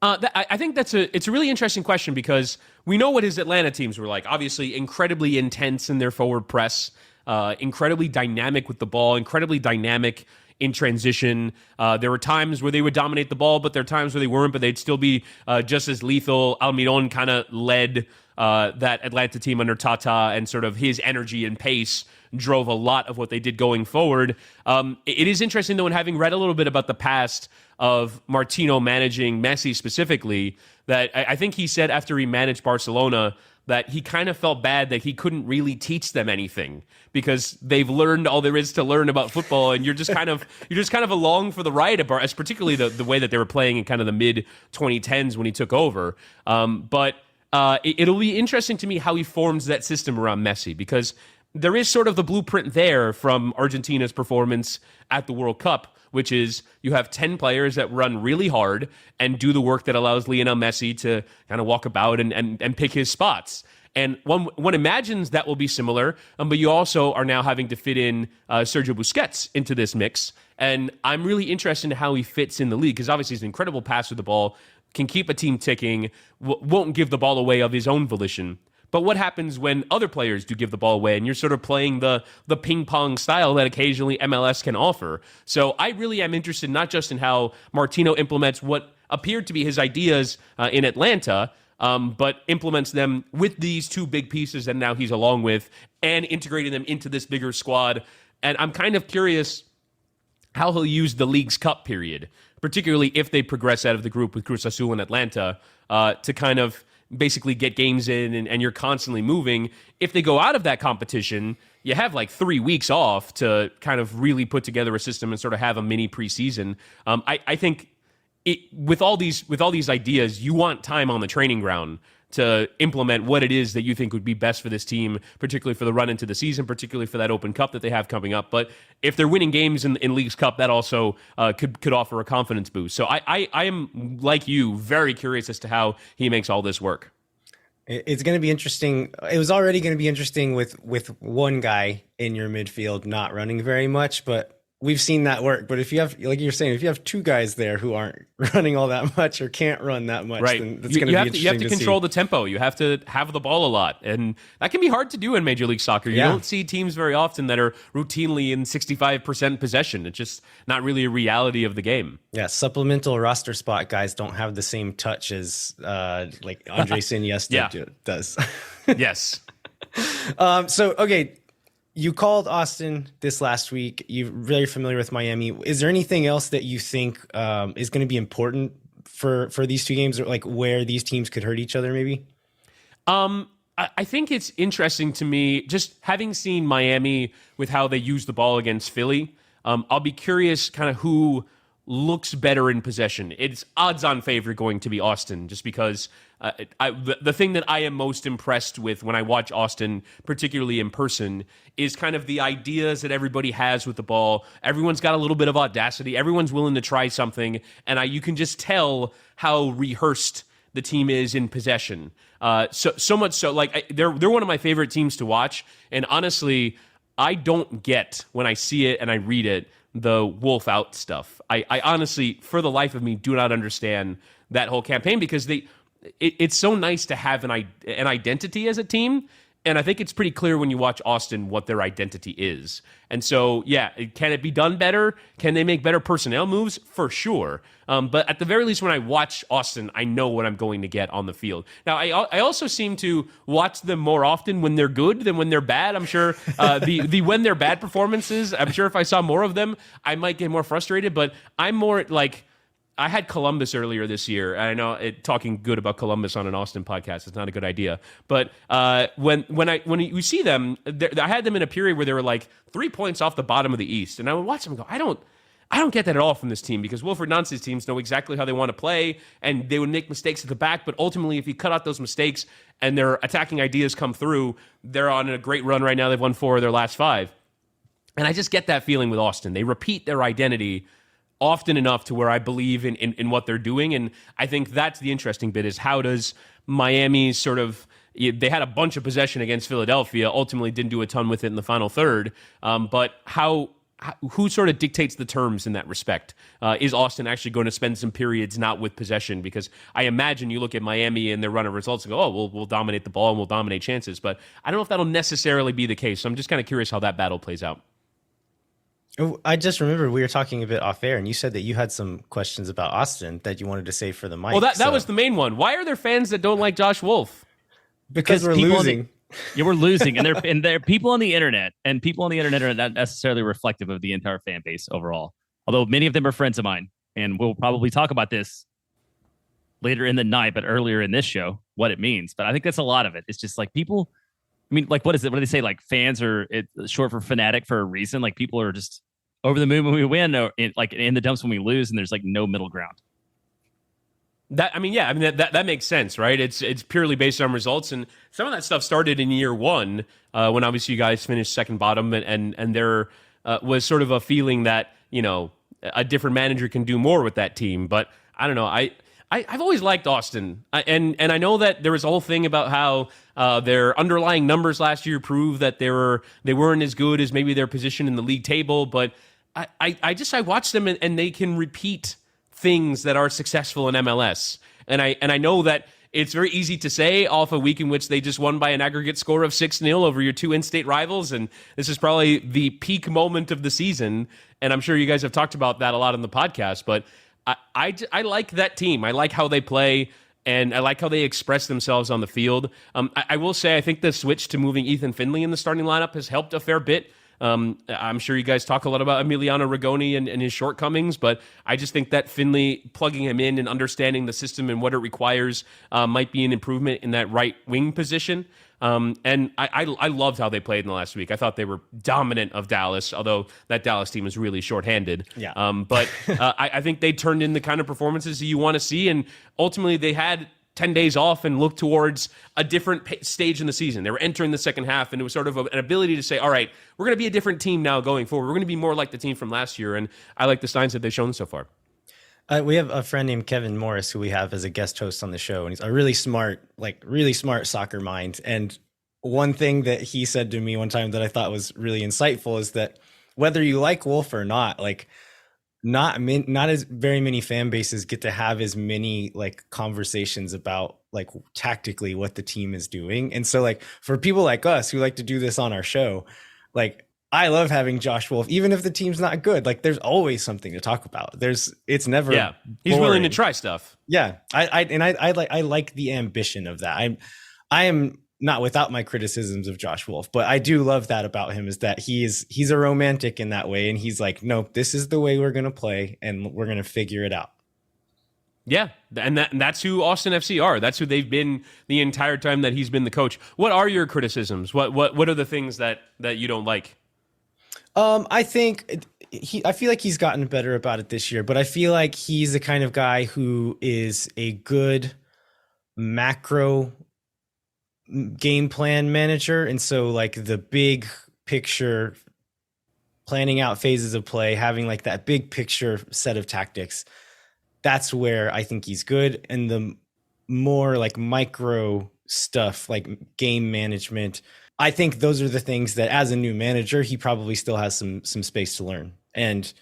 I think it's a really interesting question because we know what his Atlanta teams were like. Obviously, incredibly intense in their forward press, incredibly dynamic with the ball, incredibly dynamic in transition. There were times where they would dominate the ball, but there are times where they weren't, but they'd still be just as lethal. Almiron kind of led that Atlanta team under Tata, and sort of his energy and pace drove a lot of what they did going forward. It is interesting, though, in having read a little bit about the past of Martino managing Messi specifically, that I think he said after he managed Barcelona that he kind of felt bad that he couldn't really teach them anything because they've learned all there is to learn about football, and you're just kind of along for the ride, as particularly the way that they were playing in kind of the mid 2010s when he took over. But it'll be interesting to me how he forms that system around Messi, because there is sort of the blueprint there from Argentina's performance at the World Cup, which is you have 10 players that run really hard and do the work that allows Lionel Messi to kind of walk about and pick his spots. And one imagines that will be similar, but you also are now having to fit in Sergio Busquets into this mix. And I'm really interested in how he fits in the league, because obviously he's an incredible passer of the ball, can keep a team ticking, won't give the ball away of his own volition. But what happens when other players do give the ball away and you're sort of playing the ping pong style that occasionally MLS can offer? So I really am interested not just in how Martino implements what appeared to be his ideas in Atlanta, but implements them with these two big pieces that now he's along with and integrating them into this bigger squad. And I'm kind of curious how he'll use the League's Cup period, particularly if they progress out of the group with Cruz Azul and Atlanta, to kind of basically get games in and you're constantly moving. If they go out of that competition, you have like 3 weeks off to kind of really put together a system and sort of have a mini preseason. I think with all these ideas, you want time on the training ground to implement what it is that you think would be best for this team, particularly for the run into the season, particularly for that Open Cup that they have coming up. But if they're winning games in League's Cup, that also could offer a confidence boost. So I am, like you, very curious as to how he makes all this work. It's going to be interesting. It was already going to be interesting with one guy in your midfield not running very much, but we've seen that work. But if you have, like you're saying, if you have two guys there who aren't running all that much or can't run that much, right, then that's going to be interesting. You have to control the tempo. You have to have the ball a lot. And that can be hard to do in Major League Soccer. You don't see teams very often that are routinely in 65% possession. It's just not really a reality of the game. Yeah, supplemental roster spot guys don't have the same touch as like Andres Iniesta does. Yes. So, okay. You called Austin this last week. You're very familiar with Miami. Is there anything else that you think is going to be important for these two games, or like where these teams could hurt each other maybe? I think it's interesting to me, just having seen Miami with how they use the ball against Philly. I'll be curious kind of who looks better in possession. It's odds-on favorite going to be Austin, just because the thing that I am most impressed with when I watch Austin, particularly in person, is kind of the ideas that everybody has with the ball. Everyone's got a little bit of audacity. Everyone's willing to try something, and you can just tell how rehearsed the team is in possession. So much so, like they're one of my favorite teams to watch. And honestly, I don't get, when I see it and I read it, the wolf out stuff. I honestly, for the life of me, do not understand that whole campaign, because it's so nice to have an identity as a team, And I think it's pretty clear when you watch Austin what their identity is. And so, yeah, can it be done better? Can they make better personnel moves? For sure. But at the very least, when I watch Austin, I know what I'm going to get on the field. Now, I also seem to watch them more often when they're good than when they're bad. I'm sure the when they're bad performances, I'm sure if I saw more of them, I might get more frustrated. But I'm more like, I had Columbus earlier this year. And I know talking good about Columbus on an Austin podcast is not a good idea. But when you see them, I had them in a period where they were like 3 points off the bottom of the East, and I would watch them and go, I don't get that at all from this team, because Wilfred Nance's teams know exactly how they want to play, and they would make mistakes at the back. But ultimately, if you cut out those mistakes and their attacking ideas come through, they're on a great run right now. They've won 4 of their last 5. And I just get that feeling with Austin. They repeat their identity often enough to where I believe in what they're doing. And I think that's the interesting bit, is how does Miami sort of, they had a bunch of possession against Philadelphia, ultimately didn't do a ton with it in the final third. But who sort of dictates the terms in that respect? Is Austin actually going to spend some periods not with possession? Because I imagine you look at Miami and their run of results and go, oh, we'll dominate the ball and we'll dominate chances. But I don't know if that'll necessarily be the case. So I'm just kind of curious how that battle plays out. I just remembered we were talking a bit off air, and you said that you had some questions about Austin that you wanted to save for the mic. Well, that was the main one. Why are there fans that don't like Josh Wolf? Because we're losing. Yeah, we're losing, and there are people on the internet, and people on the internet are not necessarily reflective of the entire fan base overall. Although many of them are friends of mine, and we'll probably talk about this later in the night, but earlier in this show, what it means. But I think that's a lot of it. It's just like people. I mean, like, what is it? What do they say? Like, fans are short for fanatic for a reason. Like, people are just over the moon when we win, or in the dumps when we lose, and there's like no middle ground. That makes sense, right? It's purely based on results, and some of that stuff started in year one when obviously you guys finished second bottom, and there was sort of a feeling that a different manager can do more with that team. But I don't know. I've always liked Austin, and I know that there was a whole thing about how their underlying numbers last year prove that they weren't as good as maybe their position in the league table. But I watch them and they can repeat things that are successful in MLS, and I know that it's very easy to say off a week in which they just won by an aggregate score of 6-0 over your 2 in-state rivals, and this is probably the peak moment of the season. And I'm sure you guys have talked about that a lot on the podcast, but I like that team. I like how they play, and I like how they express themselves on the field. I will say I think the switch to moving Ethan Finley in the starting lineup has helped a fair bit. I'm sure you guys talk a lot about Emiliano Rigoni and his shortcomings, but I just think that Finley, plugging him in and understanding the system and what it requires, might be an improvement in that right wing position. And I loved how they played in the last week. I thought they were dominant of Dallas, although that Dallas team is really shorthanded. Yeah. But I think they turned in the kind of performances that you want to see, and ultimately they had 10 days off and looked towards a different stage in the season. They were entering the second half, and it was sort of an ability to say, all right, we're going to be a different team now going forward. We're going to be more like the team from last year, and I like the signs that they've shown so far. We have a friend named Kevin Morris who we have as a guest host on the show, and he's a really smart soccer mind. And one thing that he said to me one time that I thought was really insightful is that whether you like Wolf or not, like not as very many fan bases get to have as many like conversations about like tactically what the team is doing. And so like for people like us who like to do this on our show, like I love having Josh Wolf, even if the team's not good. Like there's always something to talk about. It's never he's boring. willing to try stuff. Yeah. I like the ambition of that. I am not without my criticisms of Josh Wolf, but I do love that about him, is that he's a romantic in that way. And he's like, nope, this is the way we're going to play and we're going to figure it out. Yeah, and that's who Austin FC are. That's who they've been the entire time that he's been the coach. What are your criticisms? What are the things that you don't like? I think I feel like he's gotten better about it this year, but I feel like he's the kind of guy who is a good macro game plan manager. And so like the big picture, planning out phases of play, having like that big picture set of tactics, that's where I think he's good. And the more like micro stuff, like game management, I think those are the things that as a new manager, he probably still has some space to learn. And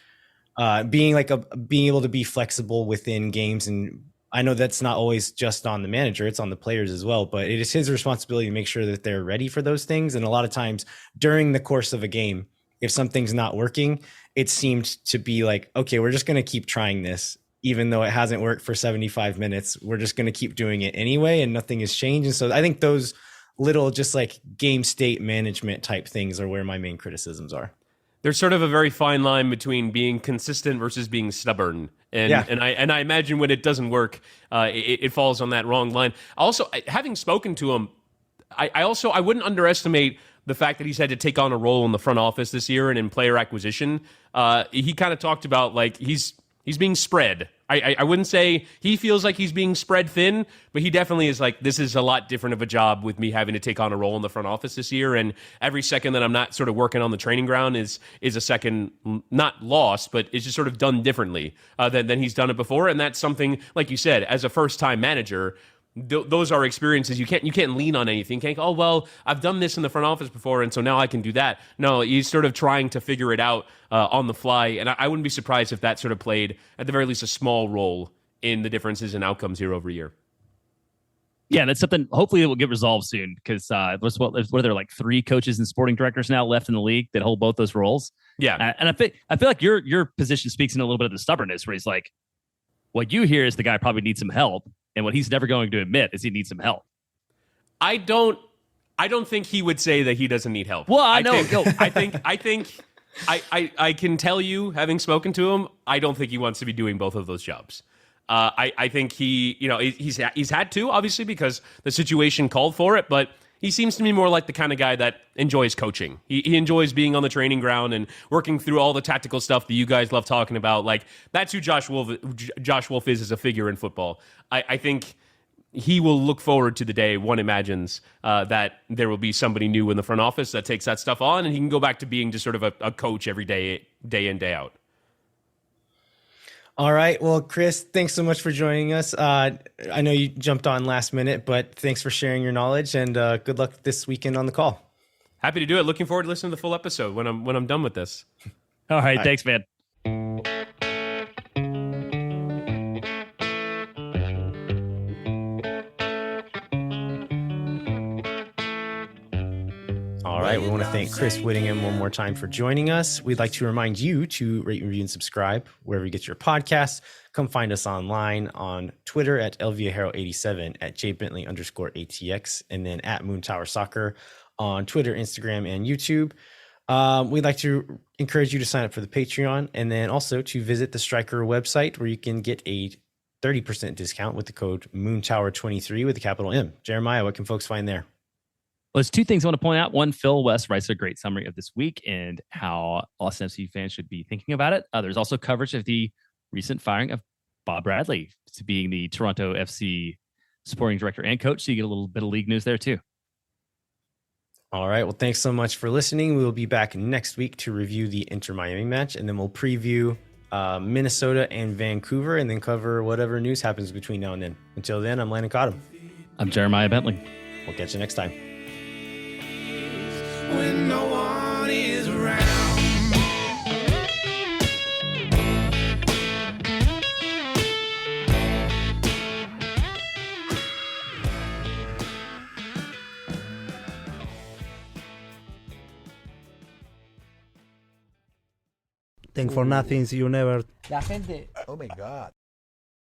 being able to be flexible within games and I know that's not always just on the manager, it's on the players as well, but it is his responsibility to make sure that they're ready for those things. And a lot of times during the course of a game, if something's not working, it seemed to be like, okay, we're just going to keep trying this, even though it hasn't worked for 75 minutes. We're just going to keep doing it anyway, and nothing has changed. And so I think those little just like game state management type things are where my main criticisms are. There's sort of a very fine line between being consistent versus being stubborn. And I imagine when it doesn't work, it falls on that wrong line. Also, having spoken to him, I wouldn't underestimate the fact that he's had to take on a role in the front office this year and in player acquisition. He kind of talked about like he's being spread. I wouldn't say he feels like he's being spread thin, but he definitely is like, this is a lot different of a job with me having to take on a role in the front office this year. And every second that I'm not sort of working on the training ground is a second not lost, but it's just sort of done differently than he's done it before. And that's something, like you said, as a first-time manager, those are experiences you can't lean on anything. You can't go, oh, well, I've done this in the front office before, and so now I can do that. No, he's sort of trying to figure it out on the fly, and I wouldn't be surprised if that sort of played, at the very least, a small role in the differences in outcomes year over year. Yeah, that's something hopefully it will get resolved soon, because what are there, like 3 coaches and sporting directors now left in the league that hold both those roles? Yeah. And I feel like your position speaks in a little bit of the stubbornness, where he's like, what you hear is the guy probably needs some help, and what he's never going to admit is he needs some help. I don't think he would say that he doesn't need help. Well, I know. I can tell you, having spoken to him, I don't think he wants to be doing both of those jobs. I think he's had to, obviously, because the situation called for it, but he seems to me more like the kind of guy that enjoys coaching. He enjoys being on the training ground and working through all the tactical stuff that you guys love talking about. Like, that's who Josh Wolf is as a figure in football. I think he will look forward to the day one imagines that there will be somebody new in the front office that takes that stuff on, and he can go back to being just sort of a coach every day in, day out. All right. Well, Chris, thanks so much for joining us. I know you jumped on last minute, but thanks for sharing your knowledge, and good luck this weekend on the call. Happy to do it. Looking forward to listening to the full episode when I'm done with this. All right. Thanks, man. All right, we want to thank Chris Wittyngham one more time for joining us. We'd like to remind you to rate, review, and subscribe wherever you get your podcasts. Come find us online on Twitter at LViajero87, at jbentley_ATX, and then at Moon Tower Soccer on Twitter, Instagram, and YouTube. We'd like to encourage you to sign up for the Patreon, and then also to visit the Striker website, where you can get a 30% discount with the code MoonTower23 with a capital M. Jeremiah, what can folks find there? Well, there's 2 things I want to point out. One, Phil West writes a great summary of this week and how Austin FC fans should be thinking about it. There's also coverage of the recent firing of Bob Bradley to being the Toronto FC sporting director and coach. So you get a little bit of league news there too. All right. Well, thanks so much for listening. We will be back next week to review the Inter Miami match, and then we'll preview Minnesota and Vancouver, and then cover whatever news happens between now and then. Until then, I'm Landon Cottam. I'm Jeremiah Bentley. We'll catch you next time. When no one is around. Thank for nothing, see you never. La gente Oh my God.